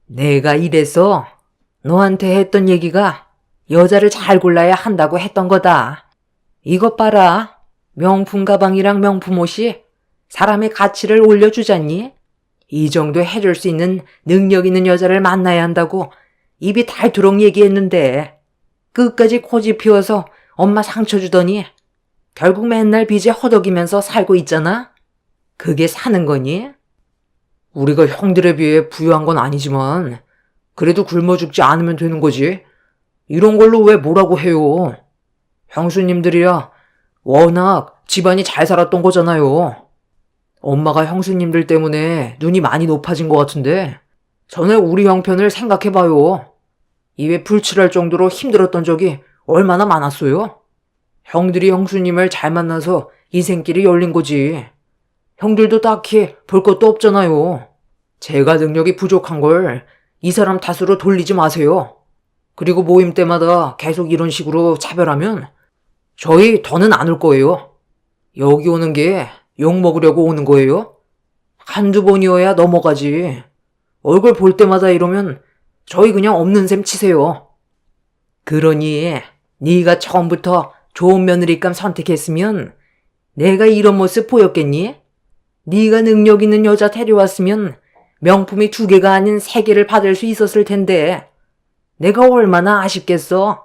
내가 이래서 너한테 했던 얘기가 여자를 잘 골라야 한다고 했던 거다. 이것 봐라. 명품 가방이랑 명품 옷이 사람의 가치를 올려주잖니? 이 정도 해줄 수 있는 능력 있는 여자를 만나야 한다고 입이 닳도록 얘기했는데 끝까지 고집 피워서 엄마 상처 주더니 결국 맨날 빚에 허덕이면서 살고 있잖아? 그게 사는 거니? 우리가 형들에 비해 부유한 건 아니지만 그래도 굶어 죽지 않으면 되는 거지. 이런 걸로 왜 뭐라고 해요? 형수님들이야 워낙 집안이 잘 살았던 거잖아요. 엄마가 형수님들 때문에 눈이 많이 높아진 것 같은데 전에 우리 형편을 생각해봐요. 입에 불칠할 정도로 힘들었던 적이 얼마나 많았어요? 형들이 형수님을 잘 만나서 인생길이 열린 거지. 형들도 딱히 볼 것도 없잖아요. 제가 능력이 부족한 걸 이 사람 탓으로 돌리지 마세요. 그리고 모임 때마다 계속 이런 식으로 차별하면 저희 더는 안 올 거예요. 여기 오는 게 욕 먹으려고 오는 거예요? 한두 번이어야 넘어가지. 얼굴 볼 때마다 이러면 저희 그냥 없는 셈 치세요. 그러니 네가 처음부터 좋은 며느리감 선택했으면 내가 이런 모습 보였겠니? 네가 능력 있는 여자 데려왔으면 명품이 2개가 아닌 3개를 받을 수 있었을 텐데 내가 얼마나 아쉽겠어.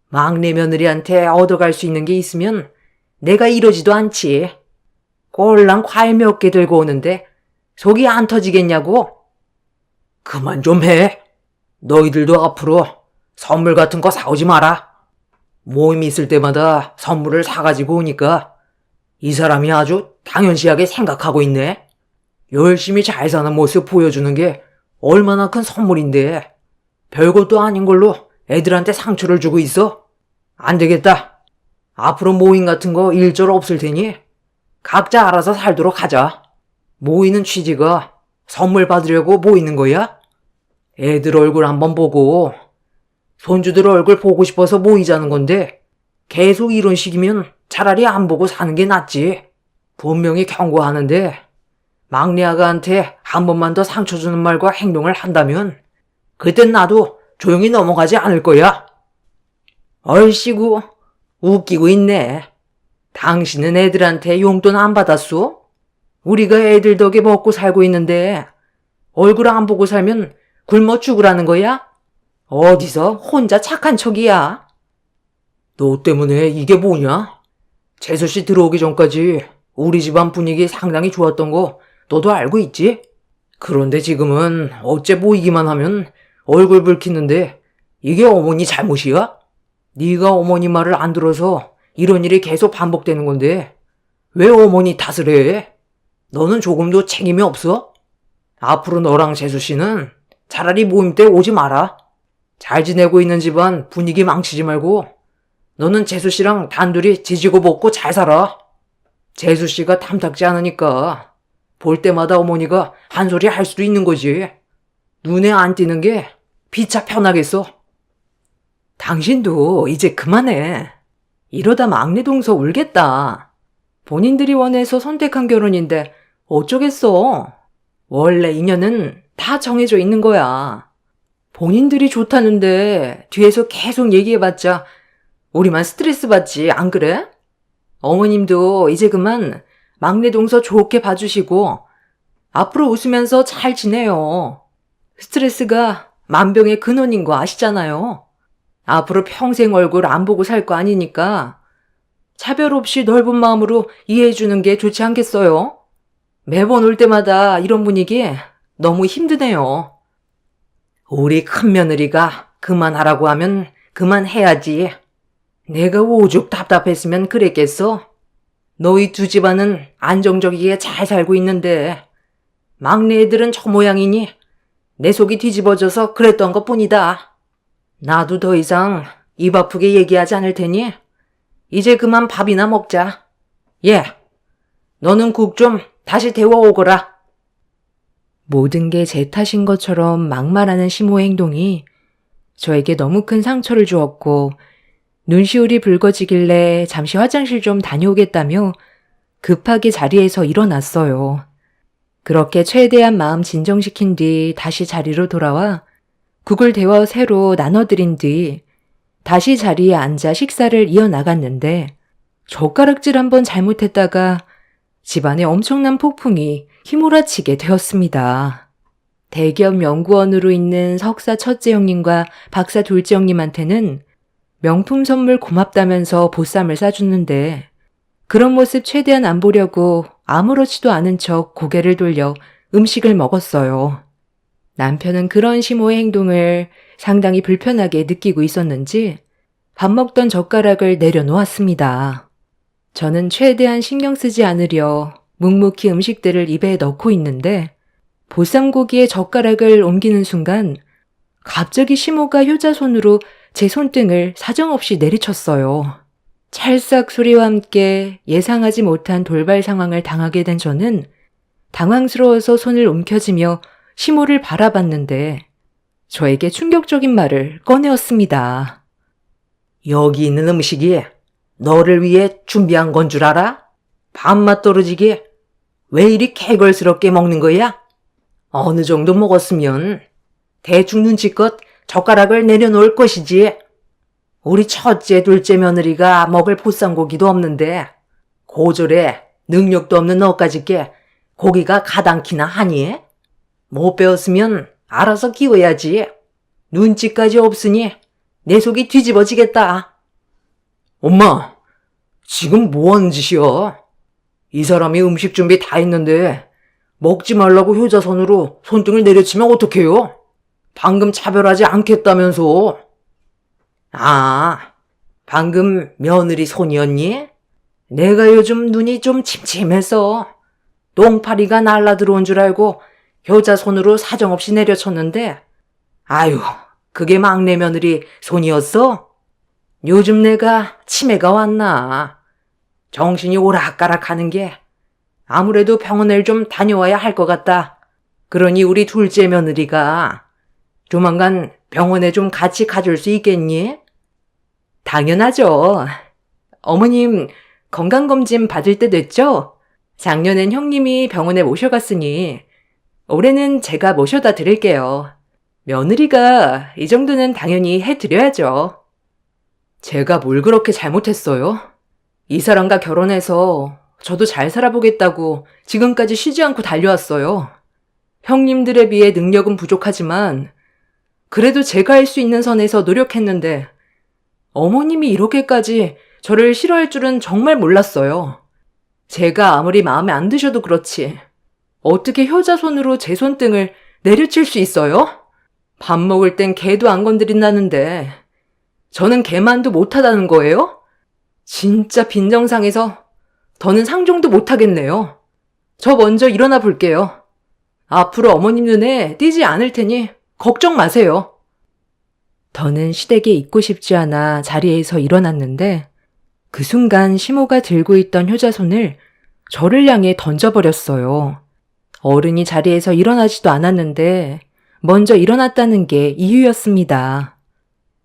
막내 며느리한테 얻어갈 수 있는 게 있으면 내가 이러지도 않지. 꼴랑 과일 몇 개 들고 오는데 속이 안 터지겠냐고? 그만 좀 해. 너희들도 앞으로 선물 같은 거 사오지 마라. 모임 있을 때마다 선물을 사가지고 오니까 이 사람이 아주 당연시하게 생각하고 있네. 열심히 잘 사는 모습 보여주는 게 얼마나 큰 선물인데 별것도 아닌 걸로 애들한테 상처를 주고 있어? 안 되겠다. 앞으로 모임 같은 거 일절 없을 테니 각자 알아서 살도록 하자. 모이는 취지가 선물 받으려고 모이는 거야? 애들 얼굴 한번 보고 손주들 얼굴 보고 싶어서 모이자는 건데 계속 이런 식이면 차라리 안 보고 사는 게 낫지. 분명히 경고하는데 막내 아가한테 한 번만 더 상처 주는 말과 행동을 한다면 그땐 나도 조용히 넘어가지 않을 거야. 얼씨구 웃기고 있네. 당신은 애들한테 용돈 안 받았소? 우리가 애들 덕에 먹고 살고 있는데 얼굴 안 보고 살면 굶어 죽으라는 거야? 어디서 혼자 착한 척이야? 너 때문에 이게 뭐냐? 재수씨 들어오기 전까지 우리 집안 분위기 상당히 좋았던 거 너도 알고 있지? 그런데 지금은 어째 모이기만 하면 얼굴 붉히는데 이게 어머니 잘못이야? 네가 어머니 말을 안 들어서 이런 일이 계속 반복되는 건데 왜 어머니 탓을 해? 너는 조금도 책임이 없어? 앞으로 너랑 재수씨는 차라리 모임 때 오지 마라. 잘 지내고 있는 집안 분위기 망치지 말고 너는 재수씨랑 단둘이 지지고 볶고 잘 살아. 재수씨가 탐탁지 않으니까 볼 때마다 어머니가 한 소리 할 수도 있는 거지. 눈에 안 띄는 게 피차 편하겠어. 당신도 이제 그만해. 이러다 막내 동서 울겠다. 본인들이 원해서 선택한 결혼인데 어쩌겠어. 원래 인연은 다 정해져 있는 거야. 본인들이 좋다는데 뒤에서 계속 얘기해봤자 우리만 스트레스 받지, 안 그래? 어머님도 이제 그만 막내 동서 좋게 봐주시고 앞으로 웃으면서 잘 지내요. 스트레스가 만병의 근원인 거 아시잖아요. 앞으로 평생 얼굴 안 보고 살 거 아니니까 차별 없이 넓은 마음으로 이해해주는 게 좋지 않겠어요? 매번 올 때마다 이런 분위기 너무 힘드네요. 우리 큰며느리가 그만하라고 하면 그만해야지. 내가 오죽 답답했으면 그랬겠어? 너희 두 집안은 안정적이게 잘 살고 있는데 막내 애들은 저 모양이니 내 속이 뒤집어져서 그랬던 것뿐이다. 나도 더 이상 입 아프게 얘기하지 않을 테니 이제 그만 밥이나 먹자. 예, 너는 국 좀 다시 데워오거라. 모든 게 제 탓인 것처럼 막말하는 시모의 행동이 저에게 너무 큰 상처를 주었고 눈시울이 붉어지길래 잠시 화장실 좀 다녀오겠다며 급하게 자리에서 일어났어요. 그렇게 최대한 마음 진정시킨 뒤 다시 자리로 돌아와 국을 데워 새로 나눠드린 뒤 다시 자리에 앉아 식사를 이어나갔는데 젓가락질 한번 잘못했다가 집안에 엄청난 폭풍이 휘몰아치게 되었습니다. 대기업 연구원으로 있는 석사 첫째 형님과 박사 둘째 형님한테는 명품 선물 고맙다면서 보쌈을 싸줬는데 그런 모습 최대한 안 보려고 아무렇지도 않은 척 고개를 돌려 음식을 먹었어요. 남편은 그런 시모의 행동을 상당히 불편하게 느끼고 있었는지 밥 먹던 젓가락을 내려놓았습니다. 저는 최대한 신경 쓰지 않으려 묵묵히 음식들을 입에 넣고 있는데 보쌈고기에 젓가락을 옮기는 순간 갑자기 시모가 효자손으로 제 손등을 사정없이 내리쳤어요. 찰싹 소리와 함께 예상하지 못한 돌발 상황을 당하게 된 저는 당황스러워서 손을 움켜쥐며 시모를 바라봤는데 저에게 충격적인 말을 꺼내었습니다. 여기 있는 음식이 너를 위해 준비한 건 줄 알아? 밥맛 떨어지게 왜 이리 개걸스럽게 먹는 거야? 어느 정도 먹었으면 대충 눈치껏 젓가락을 내려놓을 것이지. 우리 첫째, 둘째 며느리가 먹을 보쌈고기도 없는데 고졸에 능력도 없는 너까짓게 고기가 가당키나 하니? 못 배웠으면 알아서 키워야지. 눈치까지 없으니 내 속이 뒤집어지겠다. 엄마, 지금 뭐 하는 짓이야? 이 사람이 음식 준비 다 했는데 먹지 말라고 효자손으로 손등을 내려치면 어떡해요? 방금 차별하지 않겠다면서. 아, 방금 며느리 손이었니? 내가 요즘 눈이 좀 침침해서 똥파리가 날라 들어온 줄 알고 효자 손으로 사정없이 내려쳤는데 아유, 그게 막내 며느리 손이었어? 요즘 내가 치매가 왔나? 정신이 오락가락하는 게 아무래도 병원을 좀 다녀와야 할 것 같다. 그러니 우리 둘째 며느리가 조만간 병원에 좀 같이 가줄 수 있겠니? 당연하죠. 어머님 건강검진 받을 때 됐죠? 작년엔 형님이 병원에 모셔갔으니 올해는 제가 모셔다 드릴게요. 며느리가 이 정도는 당연히 해드려야죠. 제가 뭘 그렇게 잘못했어요? 이 사람과 결혼해서 저도 잘 살아보겠다고 지금까지 쉬지 않고 달려왔어요. 형님들에 비해 능력은 부족하지만 그래도 제가 할 수 있는 선에서 노력했는데 어머님이 이렇게까지 저를 싫어할 줄은 정말 몰랐어요. 제가 아무리 마음에 안 드셔도 그렇지 어떻게 효자손으로 제 손등을 내려칠 수 있어요? 밥 먹을 땐 개도 안 건드린다는데 저는 개만도 못하다는 거예요? 진짜 빈정상해서 더는 상종도 못하겠네요. 저 먼저 일어나 볼게요. 앞으로 어머님 눈에 띄지 않을 테니 걱정 마세요. 더는 시댁에 있고 싶지 않아 자리에서 일어났는데 그 순간 시모가 들고 있던 효자손을 저를 향해 던져버렸어요. 어른이 자리에서 일어나지도 않았는데 먼저 일어났다는 게 이유였습니다.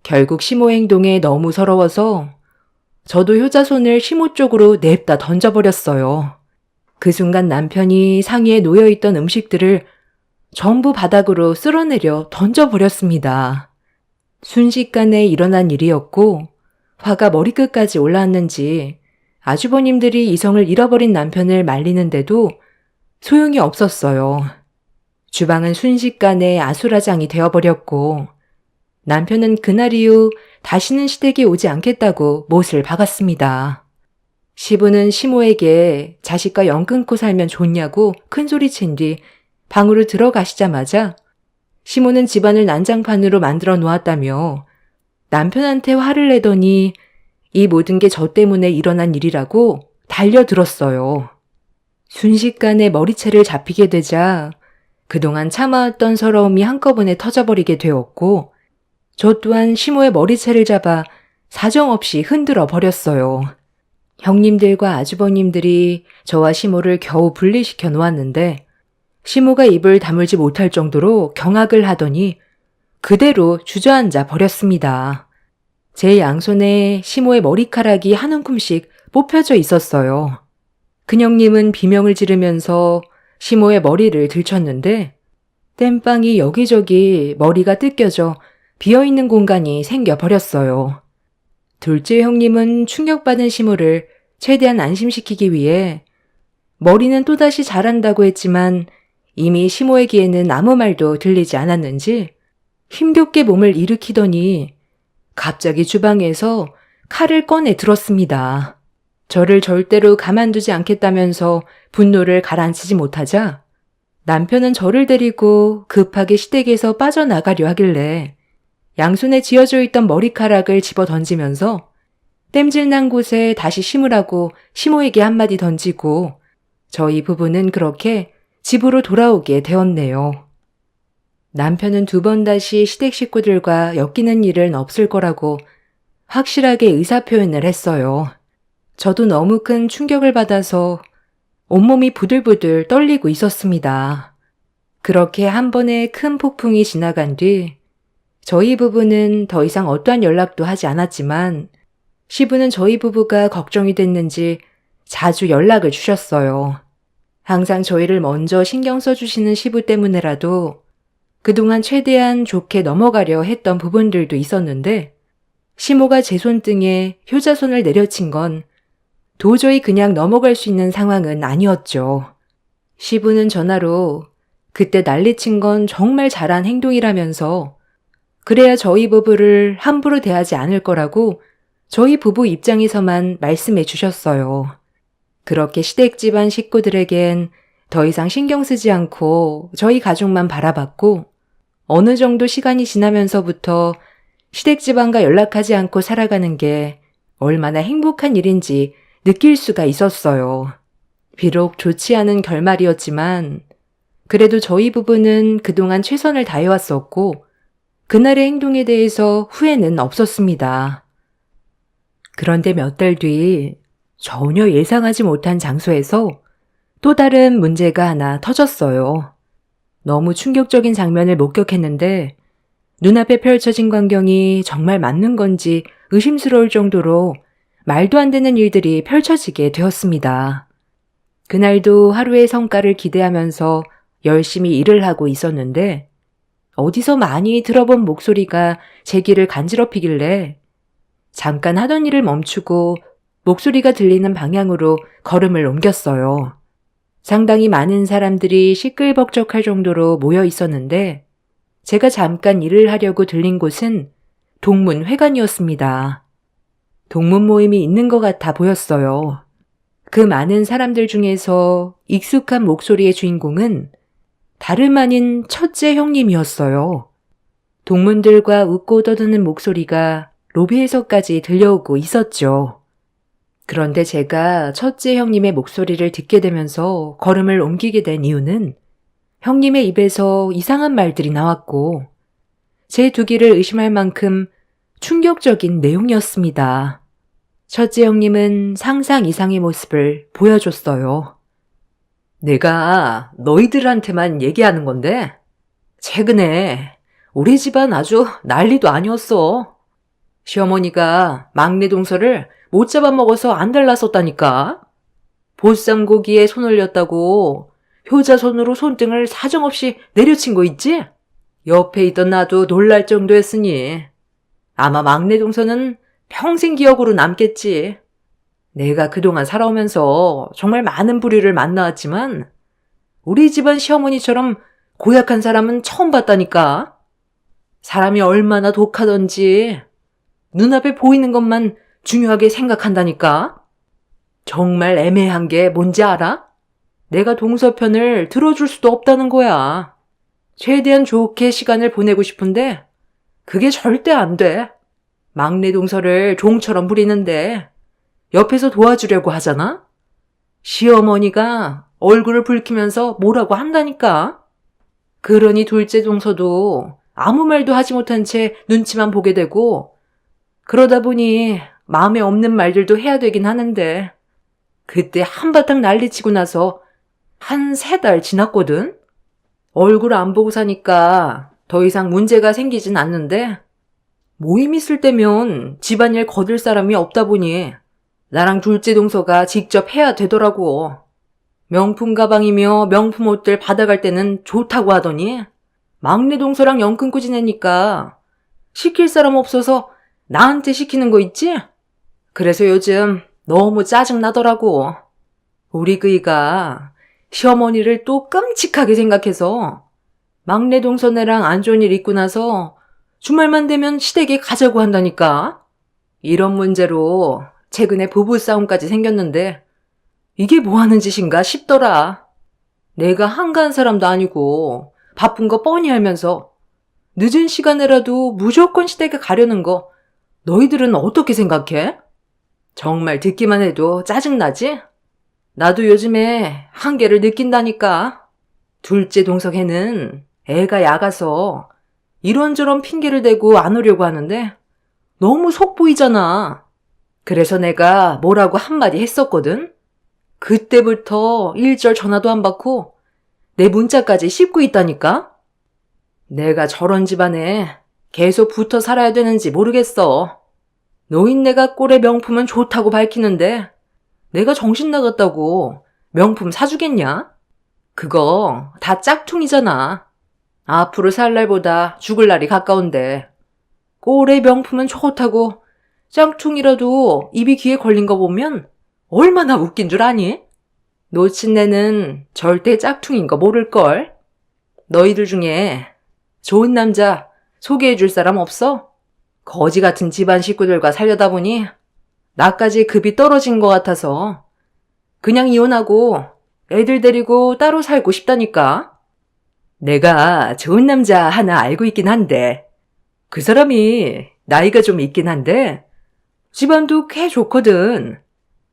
결국 시모의 행동에 너무 서러워서 저도 효자손을 시모 쪽으로 냅다 던져버렸어요. 그 순간 남편이 상의에 놓여있던 음식들을 전부 바닥으로 쓸어내려 던져버렸습니다. 순식간에 일어난 일이었고 화가 머리끝까지 올라왔는지 아주버님들이 이성을 잃어버린 남편을 말리는데도 소용이 없었어요. 주방은 순식간에 아수라장이 되어버렸고 남편은 그날 이후 다시는 시댁에 오지 않겠다고 못을 박았습니다. 시부는 시모에게 자식과 연 끊고 살면 좋냐고 큰소리친 뒤 방으로 들어가시자마자 시모는 집안을 난장판으로 만들어 놓았다며 남편한테 화를 내더니 이 모든 게 저 때문에 일어난 일이라고 달려들었어요. 순식간에 머리채를 잡히게 되자 그동안 참아왔던 서러움이 한꺼번에 터져버리게 되었고 저 또한 시모의 머리채를 잡아 사정없이 흔들어 버렸어요. 형님들과 아주버님들이 저와 시모를 겨우 분리시켜 놓았는데 시모가 입을 다물지 못할 정도로 경악을 하더니 그대로 주저앉아 버렸습니다. 제 양손에 시모의 머리카락이 한 움큼씩 뽑혀져 있었어요. 큰형님은 비명을 지르면서 시모의 머리를 들쳤는데 땜빵이 여기저기 머리가 뜯겨져 비어있는 공간이 생겨버렸어요. 둘째 형님은 충격받은 시모를 최대한 안심시키기 위해 머리는 또다시 자란다고 했지만 이미 시모의 귀에는 아무 말도 들리지 않았는지 힘겹게 몸을 일으키더니 갑자기 주방에서 칼을 꺼내 들었습니다. 저를 절대로 가만두지 않겠다면서 분노를 가라앉히지 못하자 남편은 저를 데리고 급하게 시댁에서 빠져나가려 하길래 양손에 쥐어져 있던 머리카락을 집어 던지면서 땜질난 곳에 다시 심으라고 시모에게 한마디 던지고 저희 부부는 그렇게 집으로 돌아오게 되었네요. 남편은 2번 다시 시댁 식구들과 엮이는 일은 없을 거라고 확실하게 의사표현을 했어요. 저도 너무 큰 충격을 받아서 온몸이 부들부들 떨리고 있었습니다. 그렇게 한 번의 큰 폭풍이 지나간 뒤 저희 부부는 더 이상 어떠한 연락도 하지 않았지만 시부는 저희 부부가 걱정이 됐는지 자주 연락을 주셨어요. 항상 저희를 먼저 신경 써주시는 시부 때문에라도 그동안 최대한 좋게 넘어가려 했던 부분들도 있었는데 시모가 제 손등에 효자손을 내려친 건 도저히 그냥 넘어갈 수 있는 상황은 아니었죠. 시부는 전화로 그때 난리친 건 정말 잘한 행동이라면서 그래야 저희 부부를 함부로 대하지 않을 거라고 저희 부부 입장에서만 말씀해 주셨어요. 그렇게 시댁 집안 식구들에겐 더 이상 신경 쓰지 않고 저희 가족만 바라봤고 어느 정도 시간이 지나면서부터 시댁 집안과 연락하지 않고 살아가는 게 얼마나 행복한 일인지 느낄 수가 있었어요. 비록 좋지 않은 결말이었지만 그래도 저희 부부는 그동안 최선을 다해왔었고 그날의 행동에 대해서 후회는 없었습니다. 그런데 몇 달 뒤 전혀 예상하지 못한 장소에서 또 다른 문제가 하나 터졌어요. 너무 충격적인 장면을 목격했는데 눈앞에 펼쳐진 광경이 정말 맞는 건지 의심스러울 정도로 말도 안 되는 일들이 펼쳐지게 되었습니다. 그날도 하루의 성과를 기대하면서 열심히 일을 하고 있었는데 어디서 많이 들어본 목소리가 제 귀를 간지럽히길래 잠깐 하던 일을 멈추고 목소리가 들리는 방향으로 걸음을 옮겼어요. 상당히 많은 사람들이 시끌벅적할 정도로 모여 있었는데 제가 잠깐 일을 하려고 들린 곳은 동문회관이었습니다. 동문 모임이 있는 것 같아 보였어요. 그 많은 사람들 중에서 익숙한 목소리의 주인공은 다름 아닌 첫째 형님이었어요. 동문들과 웃고 떠드는 목소리가 로비에서까지 들려오고 있었죠. 그런데 제가 첫째 형님의 목소리를 듣게 되면서 걸음을 옮기게 된 이유는 형님의 입에서 이상한 말들이 나왔고 제 두 귀를 의심할 만큼 충격적인 내용이었습니다. 첫째 형님은 상상 이상의 모습을 보여줬어요. 내가 너희들한테만 얘기하는 건데 최근에 우리 집안 아주 난리도 아니었어. 시어머니가 막내 동서를 못 잡아먹어서 안 달랐었다니까. 보쌈고기에 손 올렸다고 효자손으로 손등을 사정없이 내려친 거 있지? 옆에 있던 나도 놀랄 정도였으니 아마 막내 동서는 평생 기억으로 남겠지. 내가 그동안 살아오면서 정말 많은 부류를 만나왔지만 우리 집안 시어머니처럼 고약한 사람은 처음 봤다니까. 사람이 얼마나 독하던지 눈앞에 보이는 것만 중요하게 생각한다니까. 정말 애매한 게 뭔지 알아? 내가 동서편을 들어줄 수도 없다는 거야. 최대한 좋게 시간을 보내고 싶은데 그게 절대 안 돼. 막내 동서를 종처럼 부리는데 옆에서 도와주려고 하잖아? 시어머니가 얼굴을 붉히면서 뭐라고 한다니까? 그러니 둘째 동서도 아무 말도 하지 못한 채 눈치만 보게 되고 그러다 보니 마음에 없는 말들도 해야 되긴 하는데 그때 한바탕 난리치고 나서 한 3달 지났거든? 얼굴 안 보고 사니까 더 이상 문제가 생기진 않는데 모임 있을 때면 집안일 거들 사람이 없다 보니 나랑 둘째 동서가 직접 해야 되더라고. 명품 가방이며 명품 옷들 받아갈 때는 좋다고 하더니 막내 동서랑 연 끊고 지내니까 시킬 사람 없어서 나한테 시키는 거 있지? 그래서 요즘 너무 짜증나더라고. 우리 그이가 시어머니를 또 끔찍하게 생각해서 막내 동서네랑 안 좋은 일 있고 나서 주말만 되면 시댁에 가자고 한다니까. 이런 문제로 최근에 부부싸움까지 생겼는데 이게 뭐 하는 짓인가 싶더라. 내가 한가한 사람도 아니고 바쁜 거 뻔히 알면서 늦은 시간에라도 무조건 시댁에 가려는 거 너희들은 어떻게 생각해? 정말 듣기만 해도 짜증나지? 나도 요즘에 한계를 느낀다니까. 둘째 동석애는 애가 약아서 이런저런 핑계를 대고 안 오려고 하는데 너무 속 보이잖아. 그래서 내가 뭐라고 한마디 했었거든? 그때부터 일절 전화도 안 받고 내 문자까지 씹고 있다니까? 내가 저런 집안에 계속 붙어 살아야 되는지 모르겠어. 노인네가 꼴의 명품은 좋다고 밝히는데 내가 정신 나갔다고 명품 사주겠냐? 그거 다 짝퉁이잖아. 앞으로 살 날보다 죽을 날이 가까운데 꼴의 명품은 좋다고 짝퉁이라도 입이 귀에 걸린 거 보면 얼마나 웃긴 줄 아니? 놓친 내는 절대 짝퉁인 거 모를걸? 너희들 중에 좋은 남자 소개해 줄 사람 없어? 거지 같은 집안 식구들과 살려다 보니 나까지 급이 떨어진 것 같아서 그냥 이혼하고 애들 데리고 따로 살고 싶다니까. 내가 좋은 남자 하나 알고 있긴 한데 그 사람이 나이가 좀 있긴 한데 집안도 꽤 좋거든.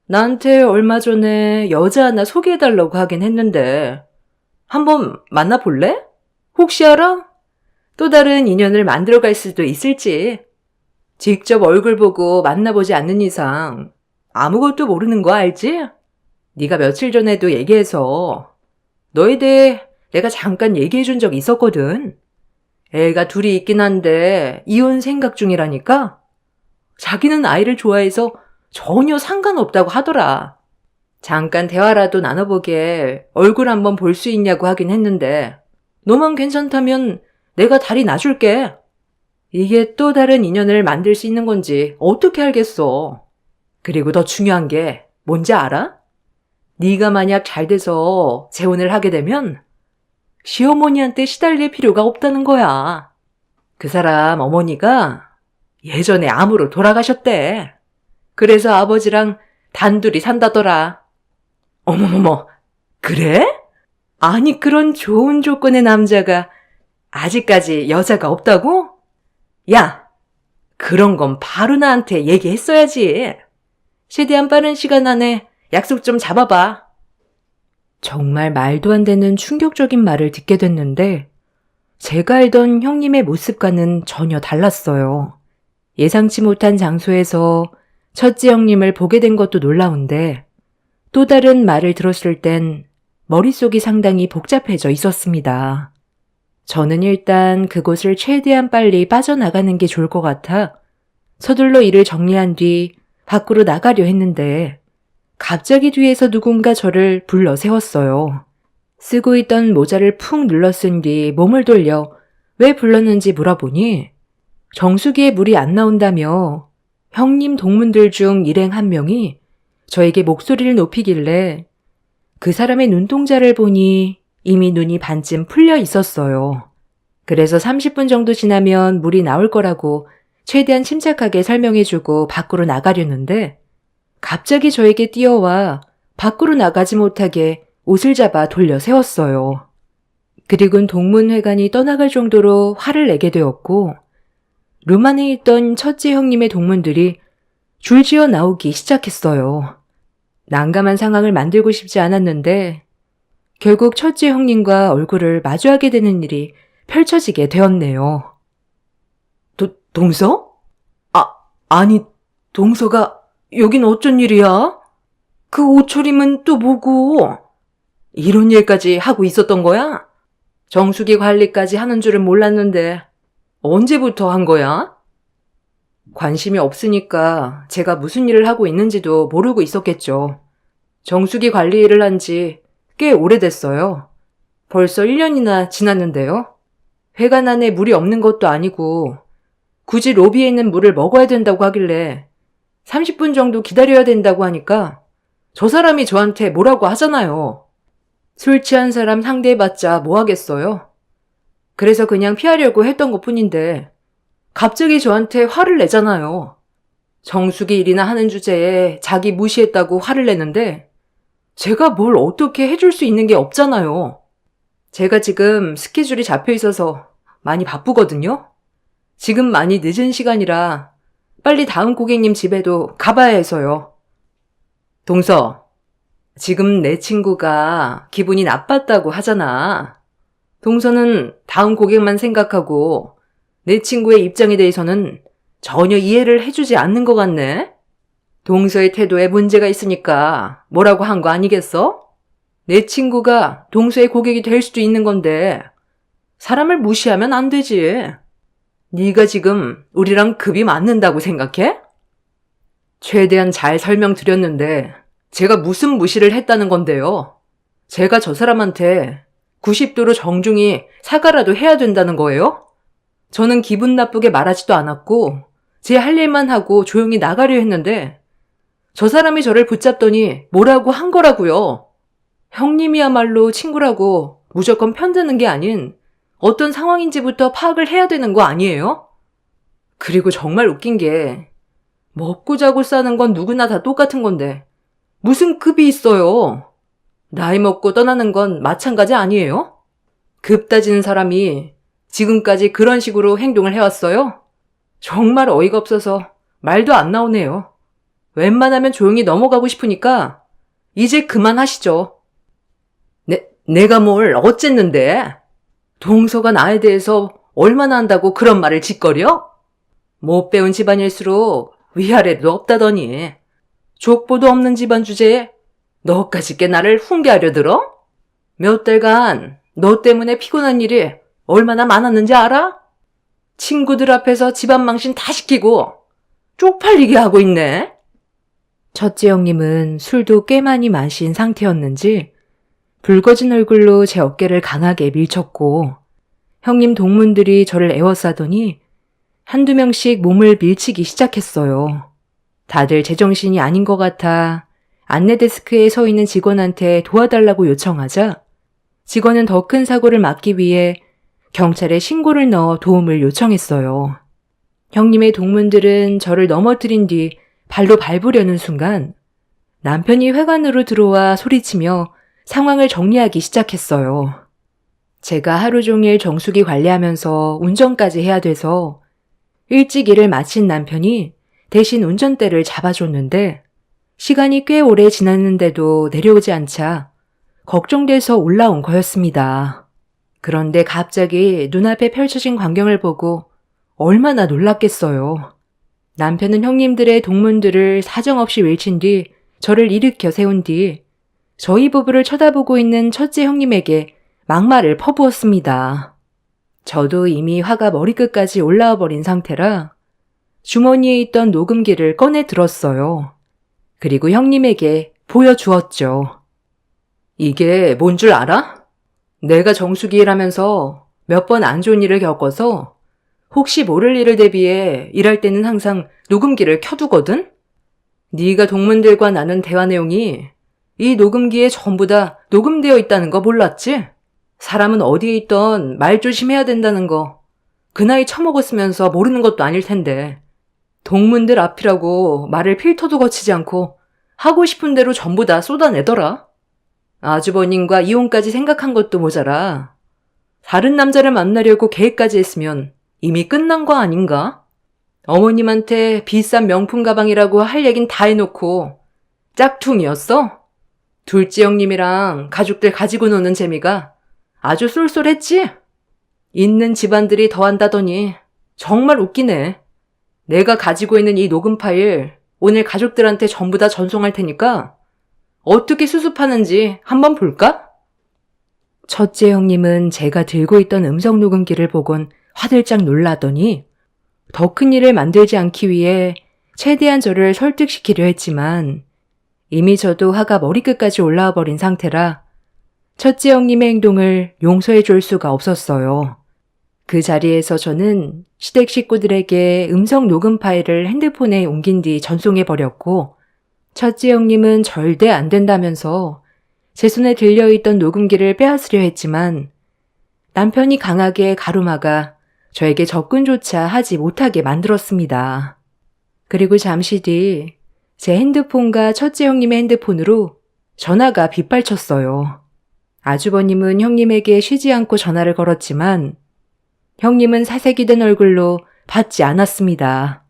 나한테 얼마 전에 여자 하나 소개해달라고 하긴 했는데 한번 만나볼래? 혹시 알아? 또 다른 인연을 만들어갈 수도 있을지. 직접 얼굴 보고 만나보지 않는 이상 아무것도 모르는 거 알지? 네가 며칠 전에도 얘기해서 너에 대해 내가 잠깐 얘기해 준 적 있었거든. 애가 둘이 있긴 한데 이혼 생각 중이라니까? 자기는 아이를 좋아해서 전혀 상관없다고 하더라. 잠깐 대화라도 나눠보게 얼굴 한번 볼 수 있냐고 하긴 했는데 너만 괜찮다면 내가 다리 놔줄게. 이게 또 다른 인연을 만들 수 있는 건지 어떻게 알겠어. 그리고 더 중요한 게 뭔지 알아? 네가 만약 잘 돼서 재혼을 하게 되면 시어머니한테 시달릴 필요가 없다는 거야. 그 사람 어머니가 예전에 암으로 돌아가셨대. 그래서 아버지랑 단둘이 산다더라. 어머머머, 그래? 아니 그런 좋은 조건의 남자가 아직까지 여자가 없다고? 야, 그런 건 바로 나한테 얘기했어야지. 최대한 빠른 시간 안에 약속 좀 잡아봐. 정말 말도 안 되는 충격적인 말을 듣게 됐는데 제가 알던 형님의 모습과는 전혀 달랐어요. 예상치 못한 장소에서 첫째 형님을 보게 된 것도 놀라운데 또 다른 말을 들었을 땐 머릿속이 상당히 복잡해져 있었습니다. 저는 일단 그곳을 최대한 빨리 빠져나가는 게 좋을 것 같아 서둘러 일을 정리한 뒤 밖으로 나가려 했는데 갑자기 뒤에서 누군가 저를 불러 세웠어요. 쓰고 있던 모자를 푹 눌러 쓴 뒤 몸을 돌려 왜 불렀는지 물어보니 정수기에 물이 안 나온다며 형님 동문들 중 일행 한 명이 저에게 목소리를 높이길래 그 사람의 눈동자를 보니 이미 눈이 반쯤 풀려 있었어요. 그래서 30분 정도 지나면 물이 나올 거라고 최대한 침착하게 설명해주고 밖으로 나가려는데 갑자기 저에게 뛰어와 밖으로 나가지 못하게 옷을 잡아 돌려 세웠어요. 그리곤 동문회관이 떠나갈 정도로 화를 내게 되었고 룸 안에 있던 첫째 형님의 동문들이 줄지어 나오기 시작했어요. 난감한 상황을 만들고 싶지 않았는데 결국 첫째 형님과 얼굴을 마주하게 되는 일이 펼쳐지게 되었네요. 동서? 아니, 동서가 여긴 어쩐 일이야? 그 옷차림은 또 뭐고? 이런 일까지 하고 있었던 거야? 정수기 관리까지 하는 줄은 몰랐는데 언제부터 한 거야? 관심이 없으니까 제가 무슨 일을 하고 있는지도 모르고 있었겠죠. 정수기 관리 일을 한 지 꽤 오래됐어요. 벌써 1년이나 지났는데요. 회관 안에 물이 없는 것도 아니고 굳이 로비에 있는 물을 먹어야 된다고 하길래 30분 정도 기다려야 된다고 하니까 저 사람이 저한테 뭐라고 하잖아요. 술 취한 사람 상대해봤자 뭐 하겠어요. 그래서 그냥 피하려고 했던 것뿐인데 갑자기 저한테 화를 내잖아요. 정수기 일이나 하는 주제에 자기 무시했다고 화를 내는데 제가 뭘 어떻게 해줄 수 있는 게 없잖아요. 제가 지금 스케줄이 잡혀 있어서 많이 바쁘거든요. 지금 많이 늦은 시간이라 빨리 다음 고객님 집에도 가봐야 해서요. 동서, 지금 내 친구가 기분이 나빴다고 하잖아. 동서는 다음 고객만 생각하고 내 친구의 입장에 대해서는 전혀 이해를 해주지 않는 것 같네? 동서의 태도에 문제가 있으니까 뭐라고 한 거 아니겠어? 내 친구가 동서의 고객이 될 수도 있는 건데 사람을 무시하면 안 되지. 네가 지금 우리랑 급이 맞는다고 생각해? 최대한 잘 설명드렸는데 제가 무슨 무시를 했다는 건데요. 제가 저 사람한테 90도로 정중히 사과라도 해야 된다는 거예요? 저는 기분 나쁘게 말하지도 않았고 제 할 일만 하고 조용히 나가려 했는데 저 사람이 저를 붙잡더니 뭐라고 한 거라고요. 형님이야말로 친구라고 무조건 편드는 게 아닌 어떤 상황인지부터 파악을 해야 되는 거 아니에요? 그리고 정말 웃긴 게 먹고 자고 싸는 건 누구나 다 똑같은 건데 무슨 급이 있어요? 나이 먹고 떠나는 건 마찬가지 아니에요? 급 따지는 사람이 지금까지 그런 식으로 행동을 해왔어요? 정말 어이가 없어서 말도 안 나오네요. 웬만하면 조용히 넘어가고 싶으니까 이제 그만하시죠. 내가 뭘 어쨌는데? 동서가 나에 대해서 얼마나 한다고 그런 말을 짓거려? 못 배운 집안일수록 위아래도 없다더니 족보도 없는 집안 주제에 너까지 꽤 나를 훈계하려 들어? 몇 달간 너 때문에 피곤한 일이 얼마나 많았는지 알아? 친구들 앞에서 집안 망신 다 시키고 쪽팔리게 하고 있네. 첫째 형님은 술도 꽤 많이 마신 상태였는지 붉어진 얼굴로 제 어깨를 강하게 밀쳤고 형님 동문들이 저를 에워싸더니 한두 명씩 몸을 밀치기 시작했어요. 다들 제정신이 아닌 것 같아 안내 데스크에 서 있는 직원한테 도와달라고 요청하자 직원은 더 큰 사고를 막기 위해 경찰에 신고를 넣어 도움을 요청했어요. 형님의 동문들은 저를 넘어뜨린 뒤 발로 밟으려는 순간 남편이 회관으로 들어와 소리치며 상황을 정리하기 시작했어요. 제가 하루 종일 정수기 관리하면서 운전까지 해야 돼서 일찍 일을 마친 남편이 대신 운전대를 잡아줬는데 시간이 꽤 오래 지났는데도 내려오지 않자 걱정돼서 올라온 거였습니다. 그런데 갑자기 눈앞에 펼쳐진 광경을 보고 얼마나 놀랐겠어요. 남편은 형님들의 동문들을 사정없이 외친 뒤 저를 일으켜 세운 뒤 저희 부부를 쳐다보고 있는 첫째 형님에게 막말을 퍼부었습니다. 저도 이미 화가 머리끝까지 올라와 버린 상태라 주머니에 있던 녹음기를 꺼내 들었어요. 그리고 형님에게 보여주었죠. 이게 뭔 줄 알아? 내가 정수기 일하면서 몇 번 안 좋은 일을 겪어서 혹시 모를 일을 대비해 일할 때는 항상 녹음기를 켜두거든? 네가 동문들과 나눈 대화 내용이 이 녹음기에 전부 다 녹음되어 있다는 거 몰랐지? 사람은 어디에 있던 말 조심해야 된다는 거 그 나이 처먹었으면서 모르는 것도 아닐 텐데 동문들 앞이라고 말을 필터도 거치지 않고 하고 싶은 대로 전부 다 쏟아내더라. 아주버님과 이혼까지 생각한 것도 모자라 다른 남자를 만나려고 계획까지 했으면 이미 끝난 거 아닌가? 어머님한테 비싼 명품 가방이라고 할 얘긴 다 해놓고 짝퉁이었어? 둘째 형님이랑 가족들 가지고 노는 재미가 아주 쏠쏠했지? 있는 집안들이 더한다더니 정말 웃기네. 내가 가지고 있는 이 녹음 파일 오늘 가족들한테 전부 다 전송할 테니까 어떻게 수습하는지 한번 볼까? 첫째 형님은 제가 들고 있던 음성 녹음기를 보곤 화들짝 놀라더니 더 큰 일을 만들지 않기 위해 최대한 저를 설득시키려 했지만 이미 저도 화가 머리끝까지 올라와 버린 상태라 첫째 형님의 행동을 용서해 줄 수가 없었어요. 그 자리에서 저는 시댁 식구들에게 음성 녹음 파일을 핸드폰에 옮긴 뒤 전송해 버렸고 첫째 형님은 절대 안 된다면서 제 손에 들려있던 녹음기를 빼앗으려 했지만 남편이 강하게 가로막아 저에게 접근조차 하지 못하게 만들었습니다. 그리고 잠시 뒤 제 핸드폰과 첫째 형님의 핸드폰으로 전화가 빗발쳤어요. 아주버님은 형님에게 쉬지 않고 전화를 걸었지만 형님은 사색이 된 얼굴로 받지 않았습니다.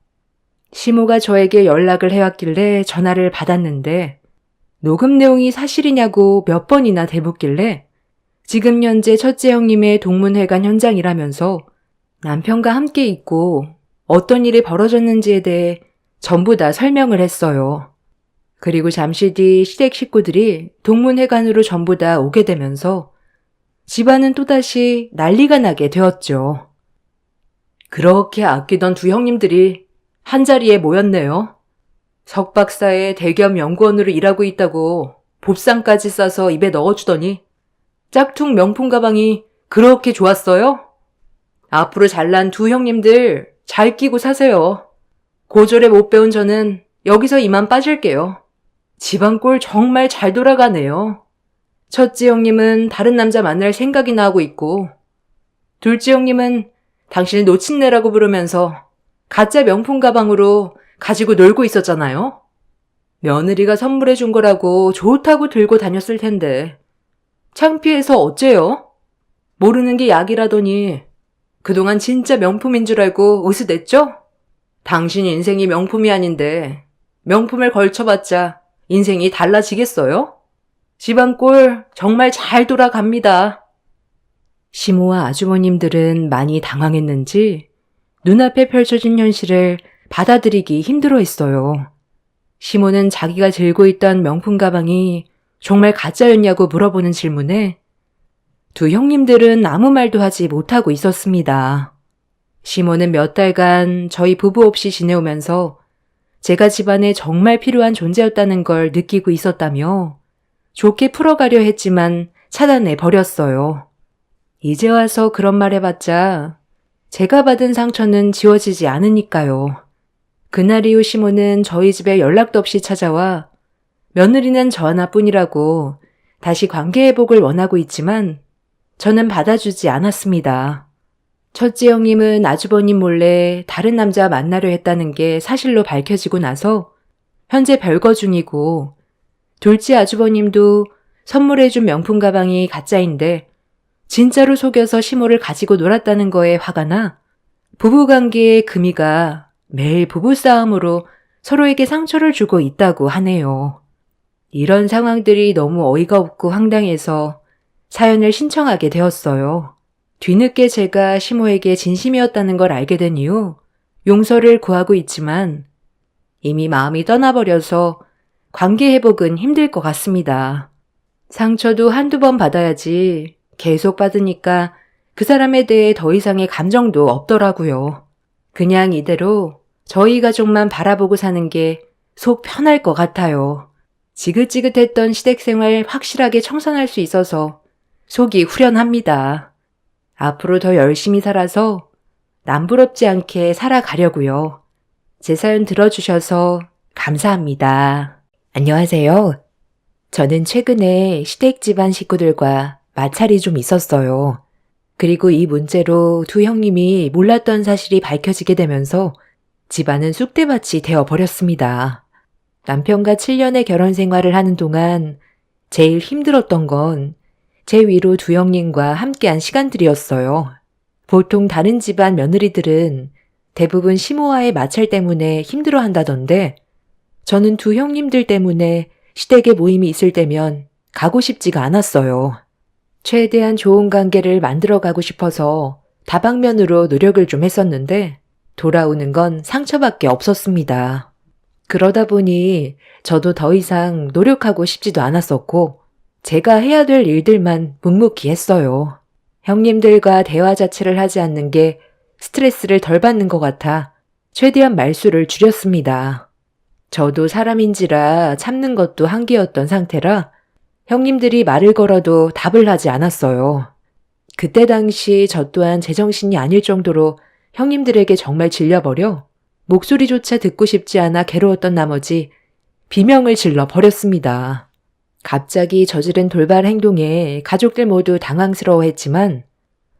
시모가 저에게 연락을 해왔길래 전화를 받았는데 녹음 내용이 사실이냐고 몇 번이나 대묻길래 지금 현재 첫째 형님의 동문회관 현장이라면서 남편과 함께 있고 어떤 일이 벌어졌는지에 대해 전부 다 설명을 했어요. 그리고 잠시 뒤 시댁 식구들이 동문회관으로 전부 다 오게 되면서 집안은 또다시 난리가 나게 되었죠. 그렇게 아끼던 두 형님들이 한자리에 모였네요. 석 박사의 대기업 연구원으로 일하고 있다고 봅상까지 싸서 입에 넣어주더니 짝퉁 명품 가방이 그렇게 좋았어요? 앞으로 잘난 두 형님들 잘 끼고 사세요. 고졸에 못 배운 저는 여기서 이만 빠질게요. 집안 꼴 정말 잘 돌아가네요. 첫째 형님은 다른 남자 만날 생각이나 하고 있고 둘째 형님은 당신을 놓친내라고 부르면서 가짜 명품 가방으로 가지고 놀고 있었잖아요. 며느리가 선물해 준 거라고 좋다고 들고 다녔을 텐데 창피해서 어째요? 모르는 게 약이라더니 그동안 진짜 명품인 줄 알고 으스댔죠? 당신 인생이 명품이 아닌데 명품을 걸쳐봤자 인생이 달라지겠어요? 집안 꼴 정말 잘 돌아갑니다. 시모와 아주버님들은 많이 당황했는지 눈앞에 펼쳐진 현실을 받아들이기 힘들어했어요. 시모는 자기가 들고 있던 명품 가방이 정말 가짜였냐고 물어보는 질문에 두 형님들은 아무 말도 하지 못하고 있었습니다. 시모는 몇 달간 저희 부부 없이 지내오면서 제가 집안에 정말 필요한 존재였다는 걸 느끼고 있었다며 좋게 풀어가려 했지만 차단해 버렸어요. 이제 와서 그런 말 해봤자 제가 받은 상처는 지워지지 않으니까요. 그날 이후 시모는 저희 집에 연락도 없이 찾아와 며느리는 저 하나뿐이라고 다시 관계 회복을 원하고 있지만 저는 받아주지 않았습니다. 첫째 형님은 아주버님 몰래 다른 남자 만나려 했다는 게 사실로 밝혀지고 나서 현재 별거 중이고 둘째 아주버님도 선물해준 명품 가방이 가짜인데 진짜로 속여서 시모를 가지고 놀았다는 거에 화가 나 부부관계의 금이가 매일 부부싸움으로 서로에게 상처를 주고 있다고 하네요. 이런 상황들이 너무 어이가 없고 황당해서 사연을 신청하게 되었어요. 뒤늦게 제가 시모에게 진심이었다는 걸 알게 된 이후 용서를 구하고 있지만 이미 마음이 떠나버려서 관계 회복은 힘들 것 같습니다. 상처도 한두 번 받아야지 계속 받으니까 그 사람에 대해 더 이상의 감정도 없더라고요. 그냥 이대로 저희 가족만 바라보고 사는 게 속 편할 것 같아요. 지긋지긋했던 시댁생활 확실하게 청산할 수 있어서 속이 후련합니다. 앞으로 더 열심히 살아서 남부럽지 않게 살아가려고요. 제 사연 들어주셔서 감사합니다. 안녕하세요. 저는 최근에 시댁 집안 식구들과 마찰이 좀 있었어요. 그리고 이 문제로 두 형님이 몰랐던 사실이 밝혀지게 되면서 집안은 쑥대밭이 되어버렸습니다. 남편과 7년의 결혼 생활을 하는 동안 제일 힘들었던 건 제 위로 두 형님과 함께한 시간들이었어요. 보통 다른 집안 며느리들은 대부분 시모와의 마찰 때문에 힘들어 한다던데 저는 두 형님들 때문에 시댁에 모임이 있을 때면 가고 싶지가 않았어요. 최대한 좋은 관계를 만들어가고 싶어서 다방면으로 노력을 좀 했었는데 돌아오는 건 상처밖에 없었습니다. 그러다 보니 저도 더 이상 노력하고 싶지도 않았었고 제가 해야 될 일들만 묵묵히 했어요. 형님들과 대화 자체를 하지 않는 게 스트레스를 덜 받는 것 같아 최대한 말수를 줄였습니다. 저도 사람인지라 참는 것도 한계였던 상태라 형님들이 말을 걸어도 답을 하지 않았어요. 그때 당시 저 또한 제정신이 아닐 정도로 형님들에게 정말 질려버려 목소리조차 듣고 싶지 않아 괴로웠던 나머지 비명을 질러 버렸습니다. 갑자기 저지른 돌발 행동에 가족들 모두 당황스러워했지만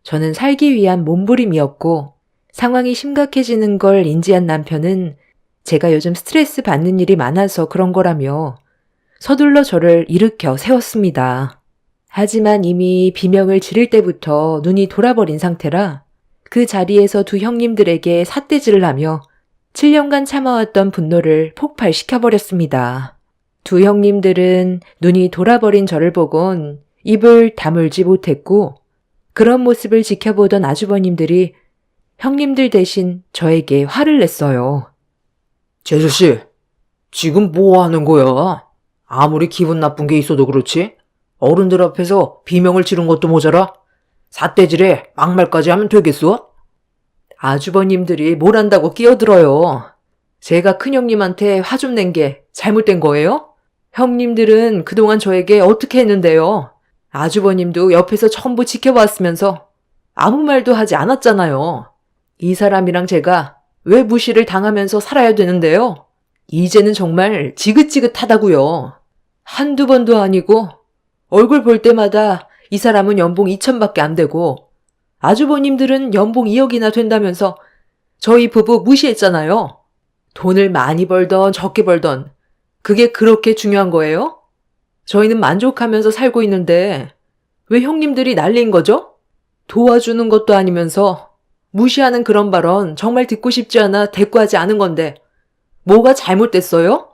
저는 살기 위한 몸부림이었고 상황이 심각해지는 걸 인지한 남편은 제가 요즘 스트레스 받는 일이 많아서 그런 거라며 서둘러 저를 일으켜 세웠습니다. 하지만 이미 비명을 지를 때부터 눈이 돌아버린 상태라 그 자리에서 두 형님들에게 삿대질을 하며 7년간 참아왔던 분노를 폭발시켜버렸습니다. 두 형님들은 눈이 돌아버린 저를 보곤 입을 다물지 못했고 그런 모습을 지켜보던 아주버님들이 형님들 대신 저에게 화를 냈어요. 재수씨, 지금 뭐 하는 거야? 아무리 기분 나쁜 게 있어도 그렇지? 어른들 앞에서 비명을 지른 것도 모자라? 삿대질에 막말까지 하면 되겠어? 아주버님들이 뭘 한다고 끼어들어요. 제가 큰형님한테 화 좀 낸 게 잘못된 거예요? 형님들은 그동안 저에게 어떻게 했는데요? 아주버님도 옆에서 전부 지켜봤으면서 아무 말도 하지 않았잖아요. 이 사람이랑 제가 왜 무시를 당하면서 살아야 되는데요? 이제는 정말 지긋지긋하다고요. 한두 번도 아니고 얼굴 볼 때마다 이 사람은 연봉 2천밖에 안 되고 아주버님들은 연봉 2억이나 된다면서 저희 부부 무시했잖아요. 돈을 많이 벌던 적게 벌던 그게 그렇게 중요한 거예요? 저희는 만족하면서 살고 있는데 왜 형님들이 난리인 거죠? 도와주는 것도 아니면서 무시하는 그런 발언 정말 듣고 싶지 않아 대꾸하지 않은 건데 뭐가 잘못됐어요?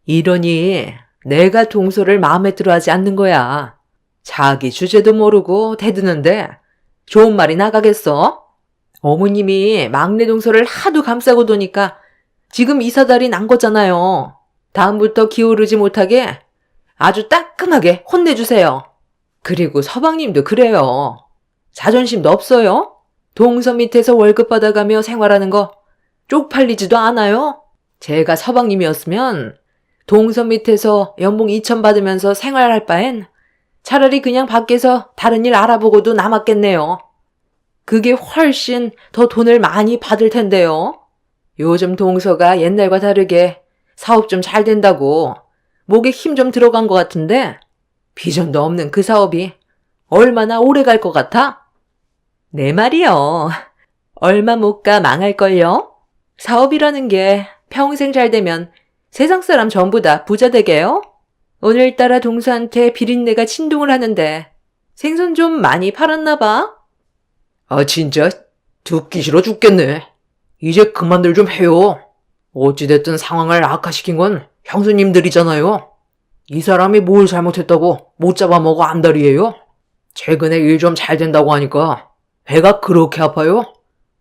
이러니 내가 동서를 마음에 들어하지 않는 거야. 자기 주제도 모르고 대드는데 좋은 말이 나가겠어? 어머님이 막내 동서를 하도 감싸고 도니까 지금 이사달이 난 거잖아요. 다음부터 기어오르지 못하게 아주 따끔하게 혼내주세요. 그리고 서방님도 그래요. 자존심도 없어요? 동서 밑에서 월급 받아가며 생활하는 거 쪽팔리지도 않아요? 제가 서방님이었으면 동서 밑에서 연봉 2천 받으면서 생활할 바엔 차라리 그냥 밖에서 다른 일 알아보고도 남았겠네요. 그게 훨씬 더 돈을 많이 받을 텐데요. 요즘 동서가 옛날과 다르게 사업 좀 잘 된다고 목에 힘 좀 들어간 것 같은데 비전도 없는 그 사업이 얼마나 오래 갈 것 같아? 내 말이요. 얼마 못 가 망할걸요? 사업이라는 게 평생 잘 되면 세상 사람 전부 다 부자 되게요? 오늘따라 동서한테 비린내가 진동을 하는데 생선 좀 많이 팔았나 봐? 아 진짜 듣기 싫어 죽겠네. 이제 그만들 좀 해요. 어찌됐든 상황을 악화시킨 건 형수님들이잖아요. 이 사람이 뭘 잘못했다고 못 잡아먹어 안달이에요? 최근에 일 좀 잘 된다고 하니까 배가 그렇게 아파요?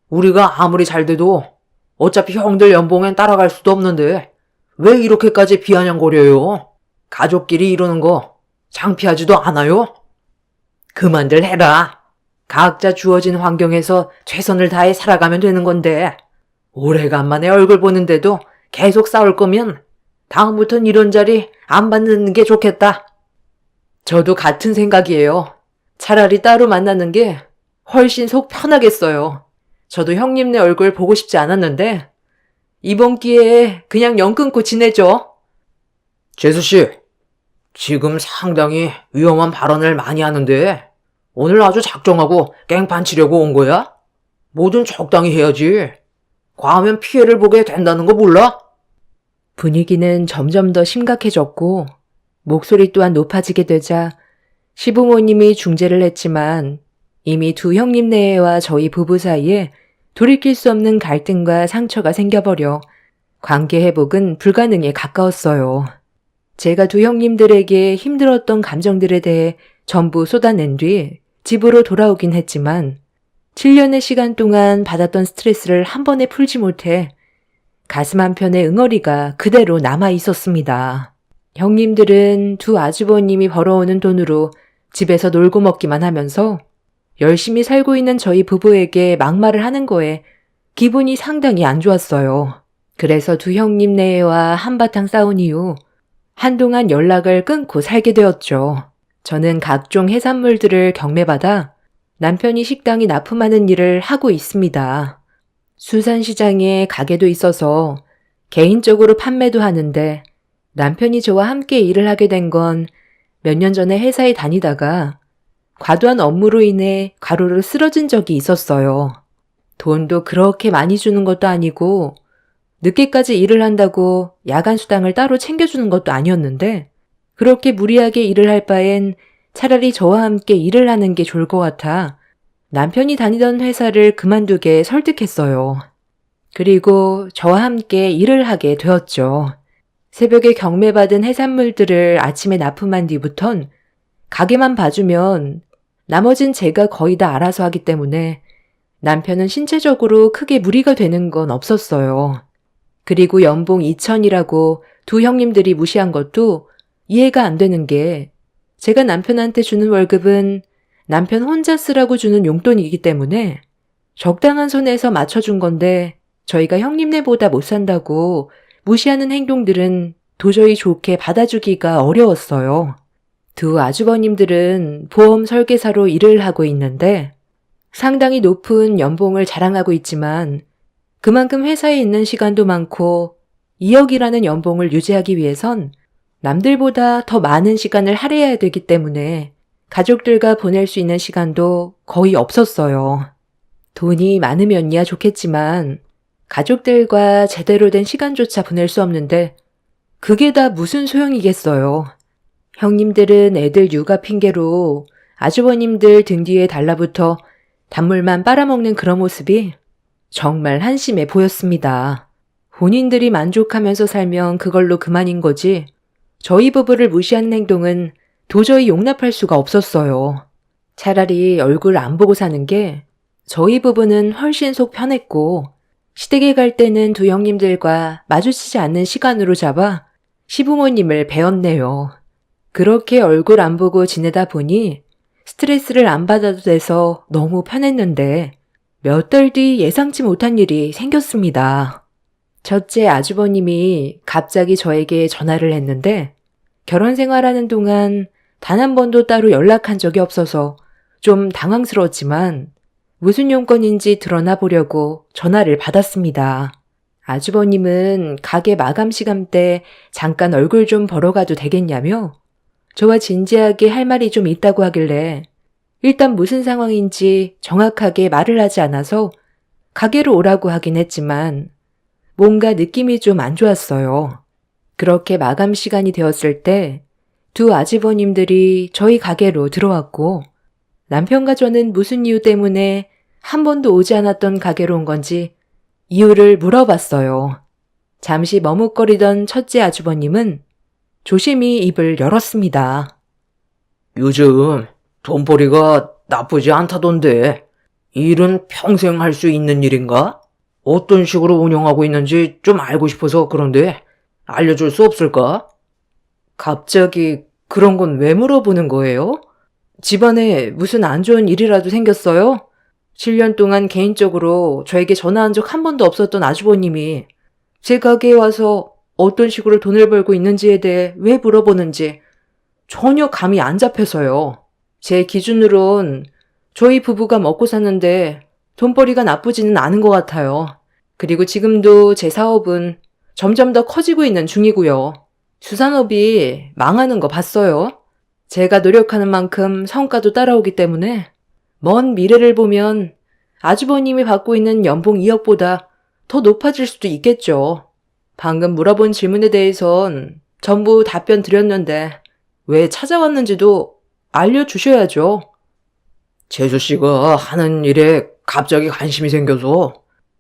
우리가 아무리 잘 돼도 어차피 형들 연봉엔 따라갈 수도 없는데 왜 이렇게까지 비아냥거려요? 가족끼리 이러는 거 창피하지도 않아요? 그만들 해라. 각자 주어진 환경에서 최선을 다해 살아가면 되는 건데 오래간만에 얼굴 보는데도 계속 싸울 거면 다음부턴 이런 자리 안 받는 게 좋겠다. 저도 같은 생각이에요. 차라리 따로 만나는 게 훨씬 속 편하겠어요. 저도 형님네 얼굴 보고 싶지 않았는데 이번 기회에 그냥 연 끊고 지내죠. 재수씨, 지금 상당히 위험한 발언을 많이 하는데 오늘 아주 작정하고 깽판 치려고 온 거야? 뭐든 적당히 해야지. 과하면 피해를 보게 된다는 거 몰라? 분위기는 점점 더 심각해졌고 목소리 또한 높아지게 되자 시부모님이 중재를 했지만 이미 두 형님 내외와 저희 부부 사이에 돌이킬 수 없는 갈등과 상처가 생겨버려 관계 회복은 불가능에 가까웠어요. 제가 두 형님들에게 힘들었던 감정들에 대해 전부 쏟아낸 뒤 집으로 돌아오긴 했지만 7년의 시간 동안 받았던 스트레스를 한 번에 풀지 못해 가슴 한편에 응어리가 그대로 남아 있었습니다. 형님들은 두 아주버님이 벌어오는 돈으로 집에서 놀고 먹기만 하면서 열심히 살고 있는 저희 부부에게 막말을 하는 거에 기분이 상당히 안 좋았어요. 그래서 두 형님 내외와 한바탕 싸운 이후 한동안 연락을 끊고 살게 되었죠. 저는 각종 해산물들을 경매받아 남편이 식당에 납품하는 일을 하고 있습니다. 수산시장에 가게도 있어서 개인적으로 판매도 하는데 남편이 저와 함께 일을 하게 된 건 몇 년 전에 회사에 다니다가 과도한 업무로 인해 과로로 쓰러진 적이 있었어요. 돈도 그렇게 많이 주는 것도 아니고 늦게까지 일을 한다고 야간 수당을 따로 챙겨주는 것도 아니었는데 그렇게 무리하게 일을 할 바엔 차라리 저와 함께 일을 하는 게 좋을 것 같아 남편이 다니던 회사를 그만두게 설득했어요. 그리고 저와 함께 일을 하게 되었죠. 새벽에 경매받은 해산물들을 아침에 납품한 뒤부턴 가게만 봐주면 나머진 제가 거의 다 알아서 하기 때문에 남편은 신체적으로 크게 무리가 되는 건 없었어요. 그리고 연봉 2천이라고 두 형님들이 무시한 것도 이해가 안 되는 게 제가 남편한테 주는 월급은 남편 혼자 쓰라고 주는 용돈이기 때문에 적당한 선에서 맞춰준 건데 저희가 형님네보다 못 산다고 무시하는 행동들은 도저히 좋게 받아주기가 어려웠어요. 두 아주버님들은 보험 설계사로 일을 하고 있는데 상당히 높은 연봉을 자랑하고 있지만 그만큼 회사에 있는 시간도 많고 2억이라는 연봉을 유지하기 위해선 남들보다 더 많은 시간을 할애해야 되기 때문에 가족들과 보낼 수 있는 시간도 거의 없었어요. 돈이 많으면야 좋겠지만 가족들과 제대로 된 시간조차 보낼 수 없는데 그게 다 무슨 소용이겠어요. 형님들은 애들 육아 핑계로 아주버님들 등 뒤에 달라붙어 단물만 빨아먹는 그런 모습이 정말 한심해 보였습니다. 본인들이 만족하면서 살면 그걸로 그만인 거지 저희 부부를 무시하는 행동은 도저히 용납할 수가 없었어요. 차라리 얼굴 안 보고 사는 게 저희 부부는 훨씬 속 편했고 시댁에 갈 때는 두 형님들과 마주치지 않는 시간으로 잡아 시부모님을 배웠네요. 그렇게 얼굴 안 보고 지내다 보니 스트레스를 안 받아도 돼서 너무 편했는데 몇 달 뒤 예상치 못한 일이 생겼습니다. 첫째 아주버님이 갑자기 저에게 전화를 했는데 결혼 생활하는 동안 단 한 번도 따로 연락한 적이 없어서 좀 당황스러웠지만 무슨 용건인지 드러나 보려고 전화를 받았습니다. 아주버님은 가게 마감 시간 때 잠깐 얼굴 좀 보러 가도 되겠냐며 저와 진지하게 할 말이 좀 있다고 하길래 일단 무슨 상황인지 정확하게 말을 하지 않아서 가게로 오라고 하긴 했지만 뭔가 느낌이 좀 안 좋았어요. 그렇게 마감 시간이 되었을 때 두 아주버님들이 저희 가게로 들어왔고 남편과 저는 무슨 이유 때문에 한 번도 오지 않았던 가게로 온 건지 이유를 물어봤어요. 잠시 머뭇거리던 첫째 아주버님은 조심히 입을 열었습니다. 요즘 돈벌이가 나쁘지 않다던데 일은 평생 할 수 있는 일인가? 어떤 식으로 운영하고 있는지 좀 알고 싶어서 그런데 알려줄 수 없을까? 갑자기 그런 건 왜 물어보는 거예요? 집안에 무슨 안 좋은 일이라도 생겼어요? 7년 동안 개인적으로 저에게 전화한 적 한 번도 없었던 아주버님이 제 가게에 와서 어떤 식으로 돈을 벌고 있는지에 대해 왜 물어보는지 전혀 감이 안 잡혀서요. 제 기준으론 저희 부부가 먹고 사는데 돈벌이가 나쁘지는 않은 것 같아요. 그리고 지금도 제 사업은 점점 더 커지고 있는 중이고요. 수산업이 망하는 거 봤어요. 제가 노력하는 만큼 성과도 따라오기 때문에 먼 미래를 보면 아주버님이 받고 있는 연봉 2억보다 더 높아질 수도 있겠죠. 방금 물어본 질문에 대해선 전부 답변 드렸는데 왜 찾아왔는지도 알려주셔야죠. 재수 씨가 하는 일에 갑자기 관심이 생겨서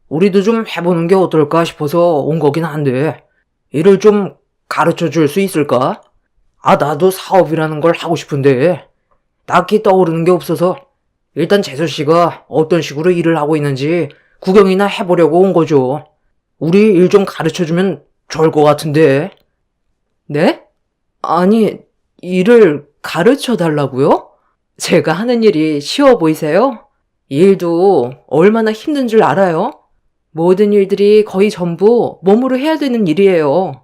우리도 좀 해보는 게 어떨까 싶어서 온 거긴 한데 일을 좀 가르쳐 줄 수 있을까? 나도 사업이라는 걸 하고 싶은데 딱히 떠오르는 게 없어서 일단 재수 씨가 어떤 식으로 일을 하고 있는지 구경이나 해보려고 온 거죠. 우리 일 좀 가르쳐 주면 좋을 것 같은데. 네? 아니, 일을 가르쳐 달라고요? 제가 하는 일이 쉬워 보이세요? 이 일도 얼마나 힘든 줄 알아요? 모든 일들이 거의 전부 몸으로 해야 되는 일이에요.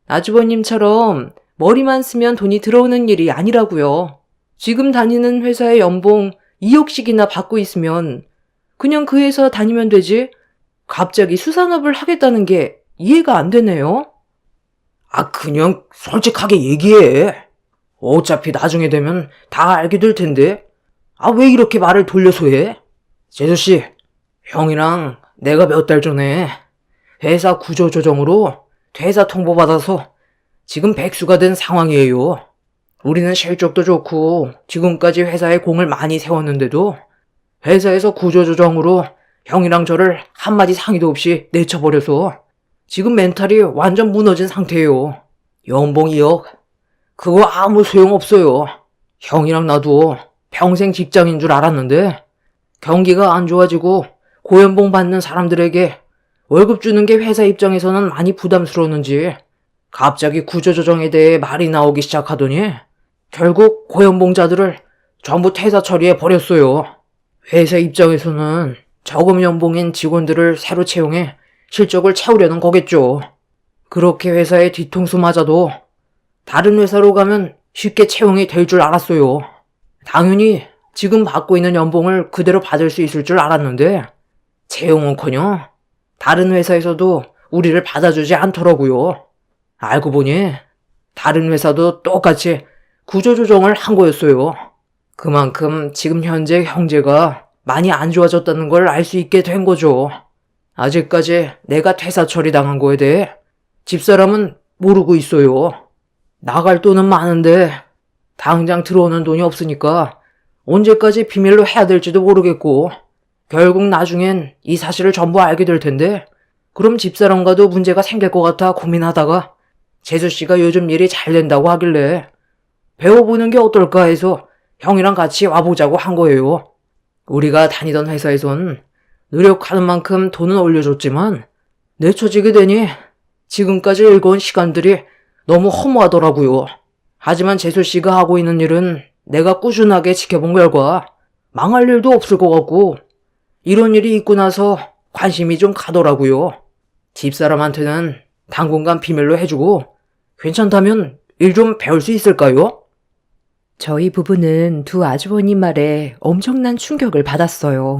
아주버님처럼 머리만 쓰면 돈이 들어오는 일이 아니라고요. 지금 다니는 회사의 연봉 2억씩이나 받고 있으면 그냥 그 회사 다니면 되지. 갑자기 수산업을 하겠다는 게 이해가 안 되네요. 그냥 솔직하게 얘기해. 어차피 나중에 되면 다 알게 될 텐데. 왜 이렇게 말을 돌려서 해? 재수 씨, 형이랑 내가 몇 달 전에 회사 구조조정으로 퇴사 통보받아서 지금 백수가 된 상황이에요. 우리는 실적도 좋고 지금까지 회사에 공을 많이 세웠는데도 회사에서 구조조정으로 형이랑 저를 한마디 상의도 없이 내쳐버려서 지금 멘탈이 완전 무너진 상태예요. 연봉 2억. 그거 아무 소용없어요. 형이랑 나도 평생 직장인 줄 알았는데 경기가 안 좋아지고 고연봉 받는 사람들에게 월급 주는 게 회사 입장에서는 많이 부담스러웠는지 갑자기 구조조정에 대해 말이 나오기 시작하더니 결국 고연봉자들을 전부 퇴사 처리해 버렸어요. 회사 입장에서는 저금 연봉인 직원들을 새로 채용해 실적을 채우려는 거겠죠. 그렇게 회사의 뒤통수 맞아도 다른 회사로 가면 쉽게 채용이 될 줄 알았어요. 당연히 지금 받고 있는 연봉을 그대로 받을 수 있을 줄 알았는데 채용은커녕 다른 회사에서도 우리를 받아주지 않더라고요. 알고 보니 다른 회사도 똑같이 구조조정을 한 거였어요. 그만큼 지금 현재 형제가 많이 안 좋아졌다는 걸 알 수 있게 된 거죠. 아직까지 내가 퇴사 처리당한 거에 대해 집사람은 모르고 있어요. 나갈 돈은 많은데 당장 들어오는 돈이 없으니까 언제까지 비밀로 해야 될지도 모르겠고 결국 나중엔 이 사실을 전부 알게 될 텐데 그럼 집사람과도 문제가 생길 것 같아 고민하다가 재수씨가 요즘 일이 잘 된다고 하길래 배워보는 게 어떨까 해서 형이랑 같이 와보자고 한 거예요. 우리가 다니던 회사에선 노력하는 만큼 돈은 올려줬지만 내쳐지게 되니 지금까지 일궈온 시간들이 너무 허무하더라고요. 하지만 재수씨가 하고 있는 일은 내가 꾸준하게 지켜본 결과 망할 일도 없을 것 같고 이런 일이 있고 나서 관심이 좀 가더라고요. 집사람한테는 당분간 비밀로 해주고 괜찮다면 일 좀 배울 수 있을까요? 저희 부부는 두 아주버님 말에 엄청난 충격을 받았어요.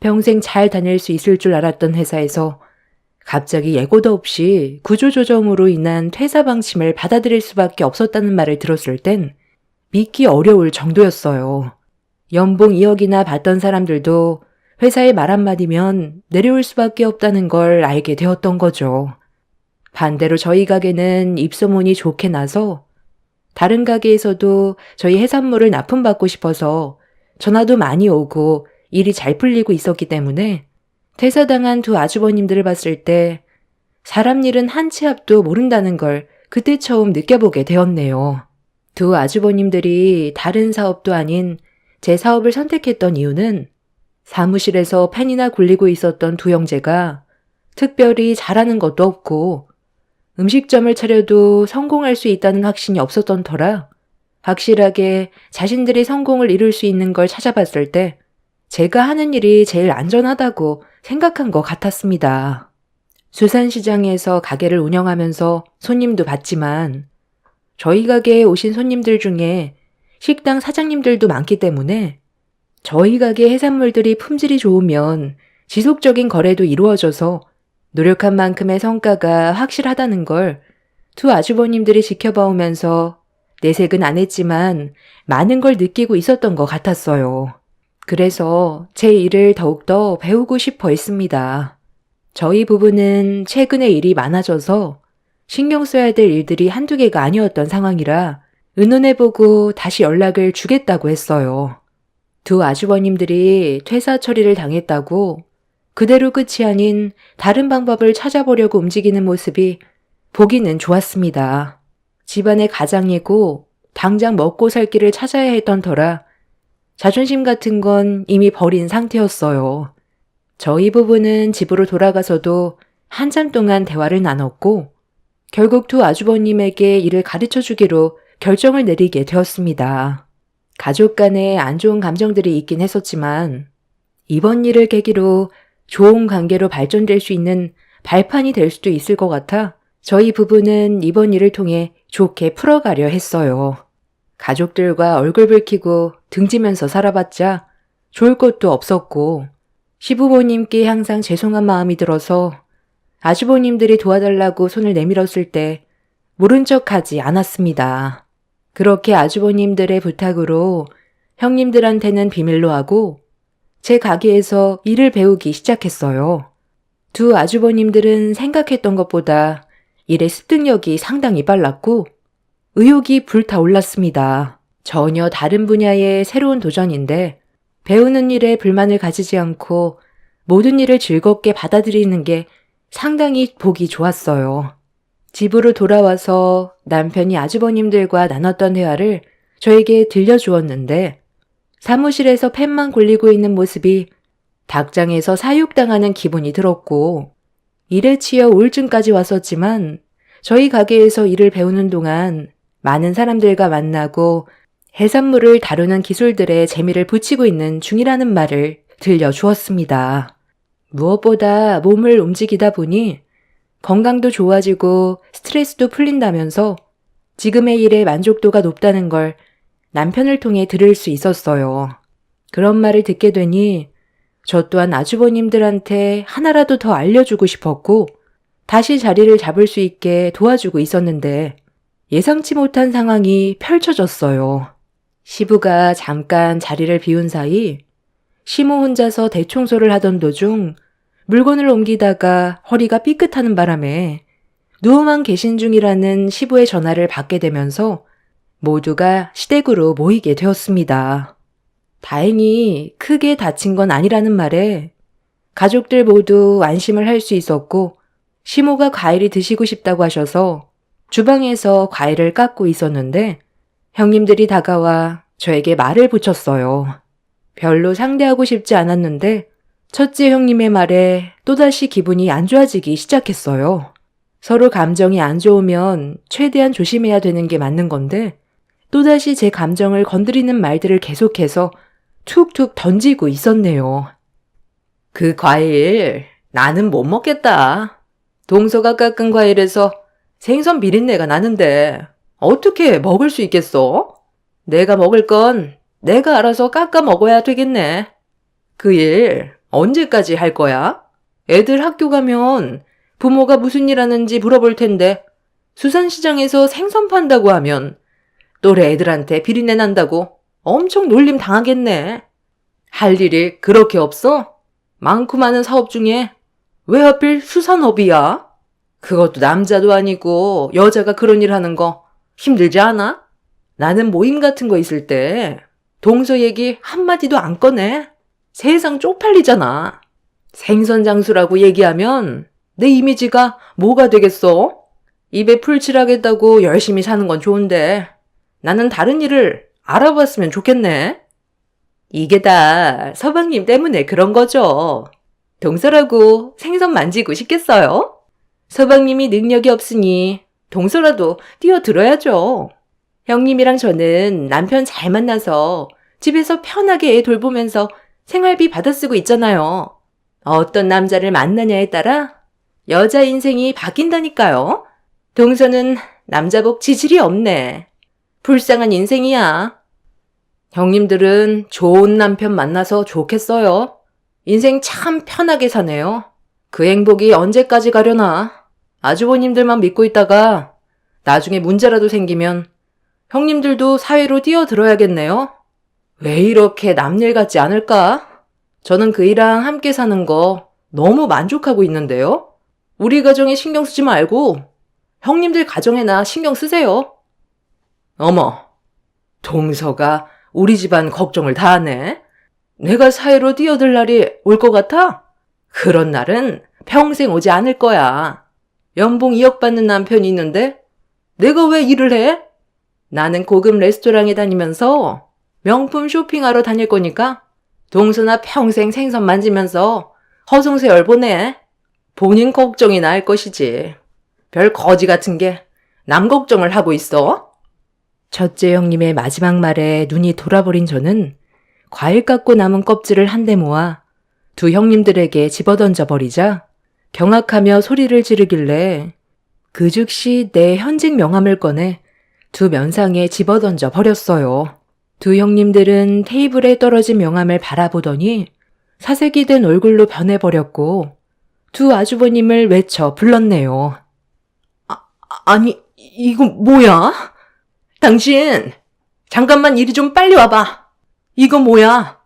평생 잘 다닐 수 있을 줄 알았던 회사에서 갑자기 예고도 없이 구조조정으로 인한 퇴사 방침을 받아들일 수밖에 없었다는 말을 들었을 땐 믿기 어려울 정도였어요. 연봉 2억이나 받던 사람들도 회사의 말 한마디면 내려올 수밖에 없다는 걸 알게 되었던 거죠. 반대로 저희 가게는 입소문이 좋게 나서 다른 가게에서도 저희 해산물을 납품받고 싶어서 전화도 많이 오고 일이 잘 풀리고 있었기 때문에 퇴사당한 두 아주버님들을 봤을 때 사람 일은 한 치 앞도 모른다는 걸 그때 처음 느껴보게 되었네요. 두 아주버님들이 다른 사업도 아닌 제 사업을 선택했던 이유는 사무실에서 펜이나 굴리고 있었던 두 형제가 특별히 잘하는 것도 없고 음식점을 차려도 성공할 수 있다는 확신이 없었던 터라 확실하게 자신들이 성공을 이룰 수 있는 걸 찾아봤을 때 제가 하는 일이 제일 안전하다고 생각한 것 같았습니다. 수산시장에서 가게를 운영하면서 손님도 받지만 저희 가게에 오신 손님들 중에 식당 사장님들도 많기 때문에 저희 가게 해산물들이 품질이 좋으면 지속적인 거래도 이루어져서 노력한 만큼의 성과가 확실하다는 걸 두 아주버님들이 지켜봐오면서 내색은 안 했지만 많은 걸 느끼고 있었던 것 같았어요. 그래서 제 일을 더욱더 배우고 싶어 했습니다. 저희 부부는 최근에 일이 많아져서 신경 써야 될 일들이 한두 개가 아니었던 상황이라 의논해보고 다시 연락을 주겠다고 했어요. 두 아주버님들이 퇴사 처리를 당했다고 그대로 끝이 아닌 다른 방법을 찾아보려고 움직이는 모습이 보기는 좋았습니다. 집안의 가장이고 당장 먹고 살 길을 찾아야 했던 터라 자존심 같은 건 이미 버린 상태였어요. 저희 부부는 집으로 돌아가서도 한참 동안 대화를 나눴고 결국 두 아주버님에게 일을 가르쳐 주기로 결정을 내리게 되었습니다. 가족 간에 안 좋은 감정들이 있긴 했었지만 이번 일을 계기로 좋은 관계로 발전될 수 있는 발판이 될 수도 있을 것 같아 저희 부부는 이번 일을 통해 좋게 풀어가려 했어요. 가족들과 얼굴 붉히고 등지면서 살아봤자 좋을 것도 없었고 시부모님께 항상 죄송한 마음이 들어서 아주버님들이 도와달라고 손을 내밀었을 때 모른 척하지 않았습니다. 그렇게 아주버님들의 부탁으로 형님들한테는 비밀로 하고 제 가게에서 일을 배우기 시작했어요. 두 아주버님들은 생각했던 것보다 일의 습득력이 상당히 빨랐고 의욕이 불타올랐습니다. 전혀 다른 분야의 새로운 도전인데 배우는 일에 불만을 가지지 않고 모든 일을 즐겁게 받아들이는 게 상당히 보기 좋았어요. 집으로 돌아와서 남편이 아주버님들과 나눴던 대화를 저에게 들려주었는데 사무실에서 펜만 굴리고 있는 모습이 닭장에서 사육당하는 기분이 들었고 일에 치여 우울증까지 왔었지만 저희 가게에서 일을 배우는 동안 많은 사람들과 만나고 해산물을 다루는 기술들에 재미를 붙이고 있는 중이라는 말을 들려주었습니다. 무엇보다 몸을 움직이다 보니 건강도 좋아지고 스트레스도 풀린다면서 지금의 일에 만족도가 높다는 걸 남편을 통해 들을 수 있었어요. 그런 말을 듣게 되니 저 또한 아주버님들한테 하나라도 더 알려주고 싶었고 다시 자리를 잡을 수 있게 도와주고 있었는데 예상치 못한 상황이 펼쳐졌어요. 시부가 잠깐 자리를 비운 사이 시모 혼자서 대청소를 하던 도중 물건을 옮기다가 허리가 삐끗하는 바람에 누워만 계신 중이라는 시부의 전화를 받게 되면서 모두가 시댁으로 모이게 되었습니다. 다행히 크게 다친 건 아니라는 말에 가족들 모두 안심을 할 수 있었고 시모가 과일이 드시고 싶다고 하셔서 주방에서 과일을 깎고 있었는데 형님들이 다가와 저에게 말을 붙였어요. 별로 상대하고 싶지 않았는데 첫째 형님의 말에 또다시 기분이 안 좋아지기 시작했어요. 서로 감정이 안 좋으면 최대한 조심해야 되는 게 맞는 건데 또다시 제 감정을 건드리는 말들을 계속해서 툭툭 던지고 있었네요. 그 과일 나는 못 먹겠다. 동서가 깎은 과일에서 생선 비린내가 나는데 어떻게 먹을 수 있겠어? 내가 먹을 건 내가 알아서 깎아 먹어야 되겠네. 그 일 언제까지 할 거야? 애들 학교 가면 부모가 무슨 일 하는지 물어볼 텐데 수산시장에서 생선 판다고 하면 또래 애들한테 비린내 난다고 엄청 놀림 당하겠네. 할 일이 그렇게 없어? 많고 많은 사업 중에 왜 하필 수산업이야? 그것도 남자도 아니고 여자가 그런 일 하는 거 힘들지 않아? 나는 모임 같은 거 있을 때 동서 얘기 한마디도 안 꺼내. 세상 쪽팔리잖아. 생선 장수라고 얘기하면 내 이미지가 뭐가 되겠어? 입에 풀칠하겠다고 열심히 사는 건 좋은데 나는 다른 일을 알아봤으면 좋겠네. 이게 다 서방님 때문에 그런 거죠. 동서라고 생선 만지고 싶겠어요? 서방님이 능력이 없으니 동서라도 뛰어들어야죠. 형님이랑 저는 남편 잘 만나서 집에서 편하게 애 돌보면서 생활비 받아 쓰고 있잖아요. 어떤 남자를 만나냐에 따라 여자 인생이 바뀐다니까요. 동서는 남자복 지질이 없네. 불쌍한 인생이야. 형님들은 좋은 남편 만나서 좋겠어요. 인생 참 편하게 사네요. 그 행복이 언제까지 가려나. 아주버님들만 믿고 있다가 나중에 문제라도 생기면 형님들도 사회로 뛰어들어야겠네요. 왜 이렇게 남일 같지 않을까? 저는 그이랑 함께 사는 거 너무 만족하고 있는데요? 우리 가정에 신경 쓰지 말고 형님들 가정에나 신경 쓰세요. 어머, 동서가 우리 집안 걱정을 다 하네. 내가 사회로 뛰어들 날이 올 것 같아? 그런 날은 평생 오지 않을 거야. 연봉 2억 받는 남편이 있는데 내가 왜 일을 해? 나는 고급 레스토랑에 다니면서 명품 쇼핑하러 다닐 거니까 동서나 평생 생선 만지면서 허송세월 보내. 본인 걱정이나 할 것이지. 별 거지 같은 게 남 걱정을 하고 있어? 첫째 형님의 마지막 말에 눈이 돌아버린 저는 과일 깎고 남은 껍질을 한데 모아 두 형님들에게 집어던져 버리자 경악하며 소리를 지르길래 그 즉시 내 현직 명함을 꺼내 두 면상에 집어던져 버렸어요. 두 형님들은 테이블에 떨어진 명함을 바라보더니 사색이 된 얼굴로 변해버렸고 두 아주버님을 외쳐 불렀네요. 아니, 이거 뭐야? 당신, 잠깐만 이리 좀 빨리 와봐. 이거 뭐야?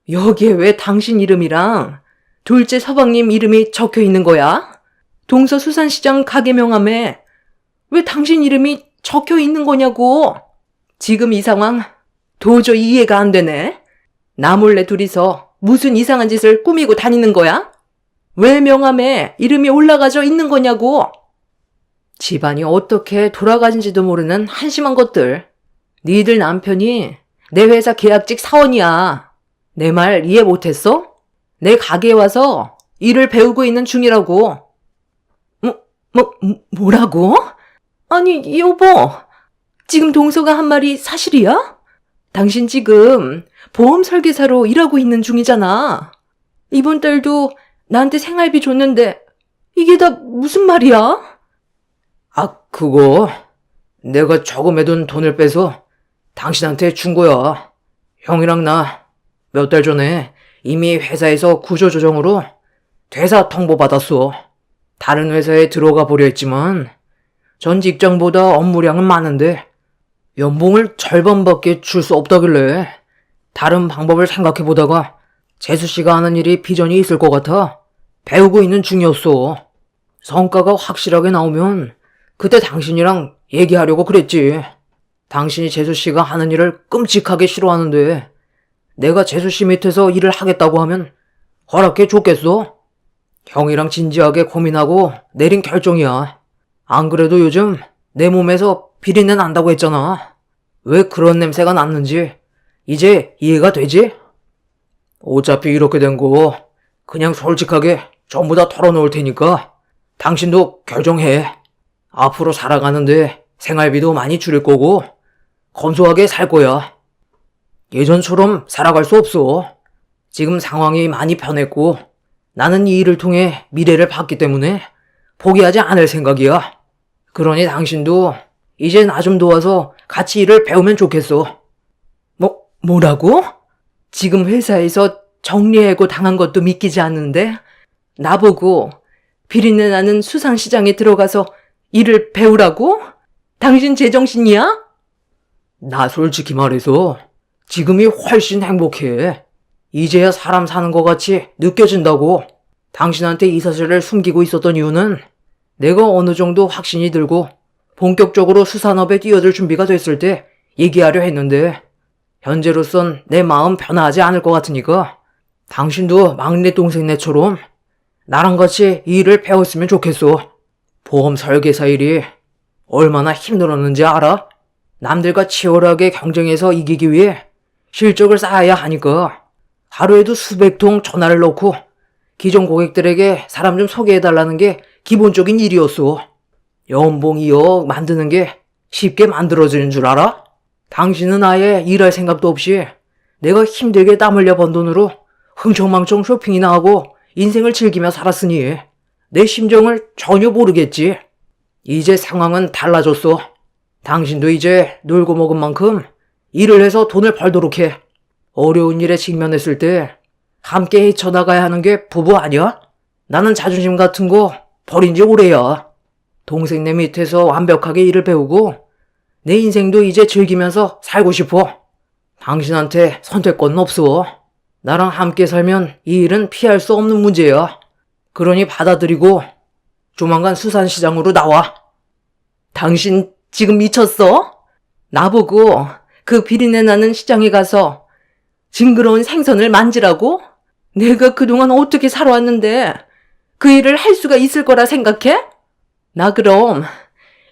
여기에 왜 당신 이름이랑 둘째 서방님 이름이 적혀 있는 거야? 동서수산시장 가게 명함에 왜 당신 이름이 적혀 있는 거냐고. 지금 이 상황 도저히 이해가 안 되네. 나 몰래 둘이서 무슨 이상한 짓을 꾸미고 다니는 거야? 왜 명함에 이름이 올라가져 있는 거냐고. 집안이 어떻게 돌아가는지도 모르는 한심한 것들. 니들 남편이 내 회사 계약직 사원이야. 내 말 이해 못했어? 내 가게에 와서 일을 배우고 있는 중이라고. 뭐라고? 아니, 여보. 지금 동서가 한 말이 사실이야? 당신 지금 보험 설계사로 일하고 있는 중이잖아. 이번 달도 나한테 생활비 줬는데 이게 다 무슨 말이야? 그거 내가 저금해둔 돈을 빼서 당신한테 준 거야. 형이랑 나 몇 달 전에 이미 회사에서 구조조정으로 퇴사 통보받았어. 다른 회사에 들어가 보려 했지만 전 직장보다 업무량은 많은데 연봉을 절반밖에 줄 수 없다길래 다른 방법을 생각해보다가 재수씨가 하는 일이 비전이 있을 것 같아 배우고 있는 중이었어. 성과가 확실하게 나오면 그때 당신이랑 얘기하려고 그랬지. 당신이 재수씨가 하는 일을 끔찍하게 싫어하는데 내가 재수씨 밑에서 일을 하겠다고 하면 허락해 줬겠어? 형이랑 진지하게 고민하고 내린 결정이야. 안 그래도 요즘 내 몸에서 비린내 난다고 했잖아. 왜 그런 냄새가 났는지 이제 이해가 되지? 어차피 이렇게 된 거 그냥 솔직하게 전부 다 털어놓을 테니까 당신도 결정해. 앞으로 살아가는데 생활비도 많이 줄일 거고 검소하게 살 거야. 예전처럼 살아갈 수 없어. 지금 상황이 많이 변했고 나는 이 일을 통해 미래를 봤기 때문에 포기하지 않을 생각이야. 그러니 당신도 이제 나 좀 도와서 같이 일을 배우면 좋겠어. 뭐라고? 지금 회사에서 정리해고 당한 것도 믿기지 않는데 나보고 비린내 나는 수산시장에 들어가서 일을 배우라고? 당신 제정신이야? 나 솔직히 말해서 지금이 훨씬 행복해. 이제야 사람 사는 것 같이 느껴진다고. 당신한테 이 사실을 숨기고 있었던 이유는 내가 어느 정도 확신이 들고 본격적으로 수산업에 뛰어들 준비가 됐을 때 얘기하려 했는데 현재로선 내 마음 변하지 않을 것 같으니까 당신도 막내 동생네처럼 나랑 같이 이 일을 배웠으면 좋겠어. 보험 설계사 일이 얼마나 힘들었는지 알아? 남들과 치열하게 경쟁해서 이기기 위해 실적을 쌓아야 하니까 하루에도 수백 통 전화를 넣고 기존 고객들에게 사람 좀 소개해달라는 게 기본적인 일이었어. 연봉 2억 만드는 게 쉽게 만들어지는 줄 알아? 당신은 아예 일할 생각도 없이 내가 힘들게 땀 흘려 번 돈으로 흥청망청 쇼핑이나 하고 인생을 즐기며 살았으니 내 심정을 전혀 모르겠지. 이제 상황은 달라졌어. 당신도 이제 놀고 먹은 만큼 일을 해서 돈을 벌도록 해. 어려운 일에 직면했을 때 함께 헤쳐나가야 하는 게 부부 아니야? 나는 자존심 같은 거 버린 지 오래야. 동생네 밑에서 완벽하게 일을 배우고 내 인생도 이제 즐기면서 살고 싶어. 당신한테 선택권은 없어. 나랑 함께 살면 이 일은 피할 수 없는 문제야. 그러니 받아들이고 조만간 수산시장으로 나와. 당신 지금 미쳤어? 나보고 그 비린내 나는 시장에 가서 징그러운 생선을 만지라고? 내가 그동안 어떻게 살아왔는데 그 일을 할 수가 있을 거라 생각해? 나 그럼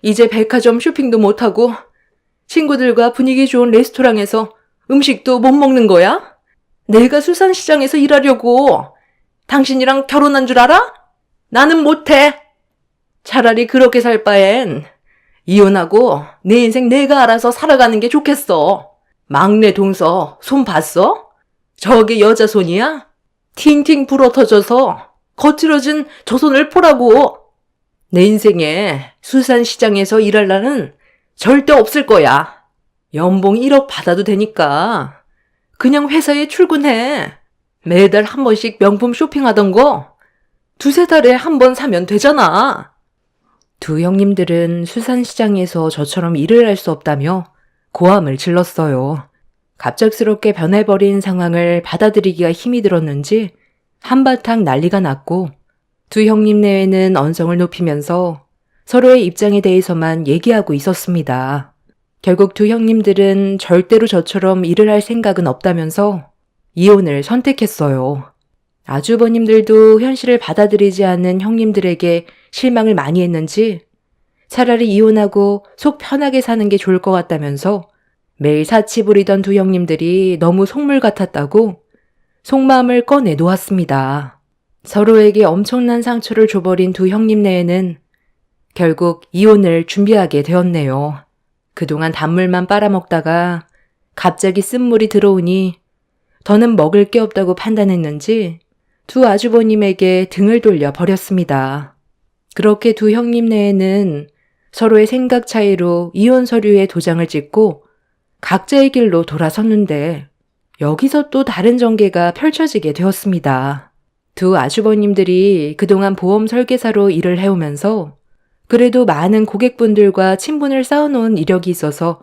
이제 백화점 쇼핑도 못하고 친구들과 분위기 좋은 레스토랑에서 음식도 못 먹는 거야? 내가 수산시장에서 일하려고 당신이랑 결혼한 줄 알아? 나는 못해. 차라리 그렇게 살 바엔 이혼하고 내 인생 내가 알아서 살아가는 게 좋겠어. 막내 동서 손 봤어? 저게 여자 손이야? 팅팅 불어터져서 거칠어진 저 손을 보라고. 내 인생에 수산시장에서 일할 날은 절대 없을 거야. 연봉 1억 받아도 되니까 그냥 회사에 출근해. 매달 한 번씩 명품 쇼핑하던 거 두세 달에 한 번 사면 되잖아. 두 형님들은 수산시장에서 저처럼 일을 할 수 없다며 고함을 질렀어요. 갑작스럽게 변해버린 상황을 받아들이기가 힘이 들었는지 한바탕 난리가 났고 두 형님 내외는 언성을 높이면서 서로의 입장에 대해서만 얘기하고 있었습니다. 결국 두 형님들은 절대로 저처럼 일을 할 생각은 없다면서 이혼을 선택했어요. 아주버님들도 현실을 받아들이지 않는 형님들에게 실망을 많이 했는지 차라리 이혼하고 속 편하게 사는 게 좋을 것 같다면서 매일 사치 부리던 두 형님들이 너무 속물 같았다고 속마음을 꺼내 놓았습니다. 서로에게 엄청난 상처를 줘버린 두 형님 내에는 결국 이혼을 준비하게 되었네요. 그동안 단물만 빨아먹다가 갑자기 쓴물이 들어오니 더는 먹을 게 없다고 판단했는지 두 아주버님에게 등을 돌려 버렸습니다. 그렇게 두 형님 내에는 서로의 생각 차이로 이혼 서류에 도장을 찍고 각자의 길로 돌아섰는데 여기서 또 다른 전개가 펼쳐지게 되었습니다. 두 아주버님들이 그동안 보험 설계사로 일을 해오면서 그래도 많은 고객분들과 친분을 쌓아놓은 이력이 있어서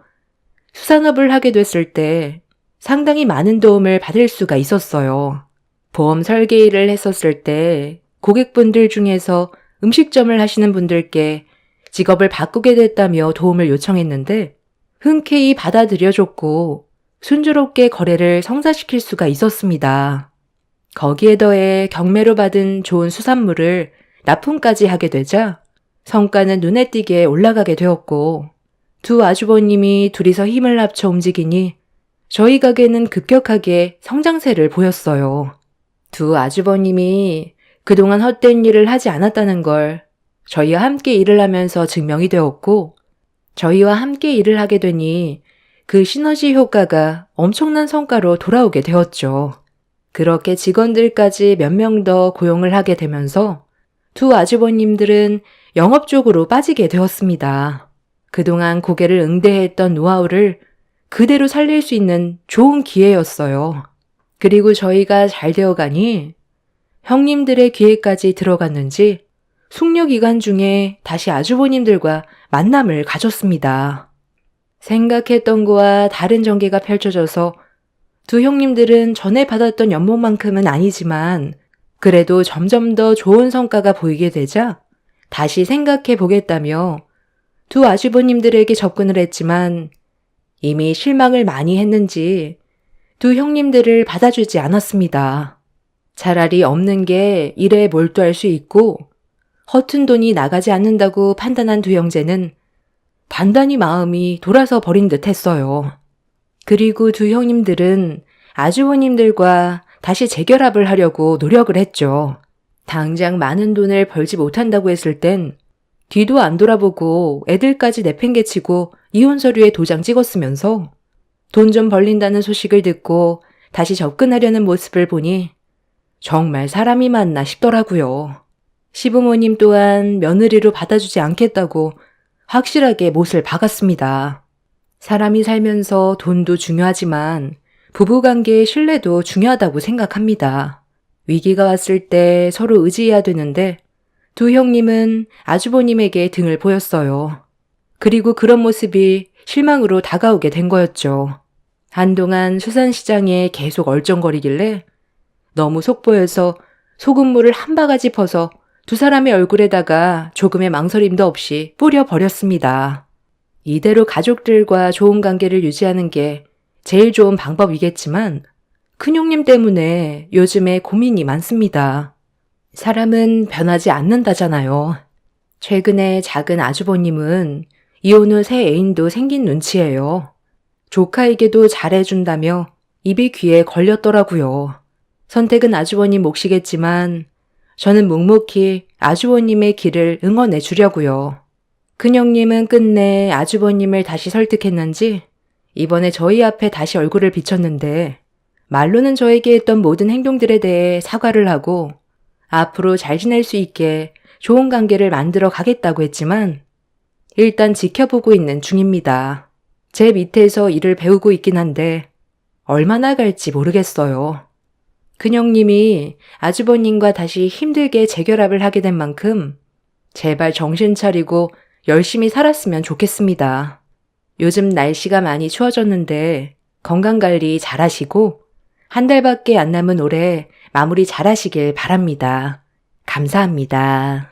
수산업을 하게 됐을 때 상당히 많은 도움을 받을 수가 있었어요. 보험 설계 일을 했었을 때 고객분들 중에서 음식점을 하시는 분들께 직업을 바꾸게 됐다며 도움을 요청했는데 흔쾌히 받아들여줬고 순조롭게 거래를 성사시킬 수가 있었습니다. 거기에 더해 경매로 받은 좋은 수산물을 납품까지 하게 되자 성과는 눈에 띄게 올라가게 되었고 두 아주버님이 둘이서 힘을 합쳐 움직이니 저희 가게는 급격하게 성장세를 보였어요. 두 아주버님이 그동안 헛된 일을 하지 않았다는 걸 저희와 함께 일을 하면서 증명이 되었고 저희와 함께 일을 하게 되니 그 시너지 효과가 엄청난 성과로 돌아오게 되었죠. 그렇게 직원들까지 몇 명 더 고용을 하게 되면서 두 아주버님들은 영업 쪽으로 빠지게 되었습니다. 그동안 고객을 응대했던 노하우를 그대로 살릴 수 있는 좋은 기회였어요. 그리고 저희가 잘 되어가니 형님들의 기회까지 들어갔는지 숙려 기간 중에 다시 아주버님들과 만남을 가졌습니다. 생각했던 거와 다른 전개가 펼쳐져서 두 형님들은 전에 받았던 연봉만큼은 아니지만 그래도 점점 더 좋은 성과가 보이게 되자 다시 생각해 보겠다며 두 아주버님들에게 접근을 했지만 이미 실망을 많이 했는지 두 형님들을 받아주지 않았습니다. 차라리 없는 게 일에 몰두할 수 있고 허튼 돈이 나가지 않는다고 판단한 두 형제는 단단히 마음이 돌아서 버린 듯 했어요. 그리고 두 형님들은 아주버님들과 다시 재결합을 하려고 노력을 했죠. 당장 많은 돈을 벌지 못한다고 했을 땐 뒤도 안 돌아보고 애들까지 내팽개치고 이혼 서류에 도장 찍었으면서 돈 좀 벌린다는 소식을 듣고 다시 접근하려는 모습을 보니 정말 사람이 맞나 싶더라고요. 시부모님 또한 며느리로 받아주지 않겠다고 확실하게 못을 박았습니다. 사람이 살면서 돈도 중요하지만 부부관계의 신뢰도 중요하다고 생각합니다. 위기가 왔을 때 서로 의지해야 되는데 두 형님은 아주버님에게 등을 보였어요. 그리고 그런 모습이 실망으로 다가오게 된 거였죠. 한동안 수산시장에 계속 얼쩡거리길래 너무 속보여서 소금물을 한 바가지 퍼서 두 사람의 얼굴에다가 조금의 망설임도 없이 뿌려버렸습니다. 이대로 가족들과 좋은 관계를 유지하는 게 제일 좋은 방법이겠지만 큰형님 때문에 요즘에 고민이 많습니다. 사람은 변하지 않는다잖아요. 최근에 작은 아주버님은 이혼 후 새 애인도 생긴 눈치예요. 조카에게도 잘해준다며 입이 귀에 걸렸더라고요. 선택은 아주버님 몫이겠지만 저는 묵묵히 아주버님의 길을 응원해 주려고요. 큰형님은 끝내 아주버님을 다시 설득했는지 이번에 저희 앞에 다시 얼굴을 비쳤는데 말로는 저에게 했던 모든 행동들에 대해 사과를 하고 앞으로 잘 지낼 수 있게 좋은 관계를 만들어 가겠다고 했지만 일단 지켜보고 있는 중입니다. 제 밑에서 일을 배우고 있긴 한데 얼마나 갈지 모르겠어요. 큰형님이 아주버님과 다시 힘들게 재결합을 하게 된 만큼 제발 정신 차리고 열심히 살았으면 좋겠습니다. 요즘 날씨가 많이 추워졌는데 건강관리 잘하시고 한 달밖에 안 남은 올해 마무리 잘하시길 바랍니다. 감사합니다.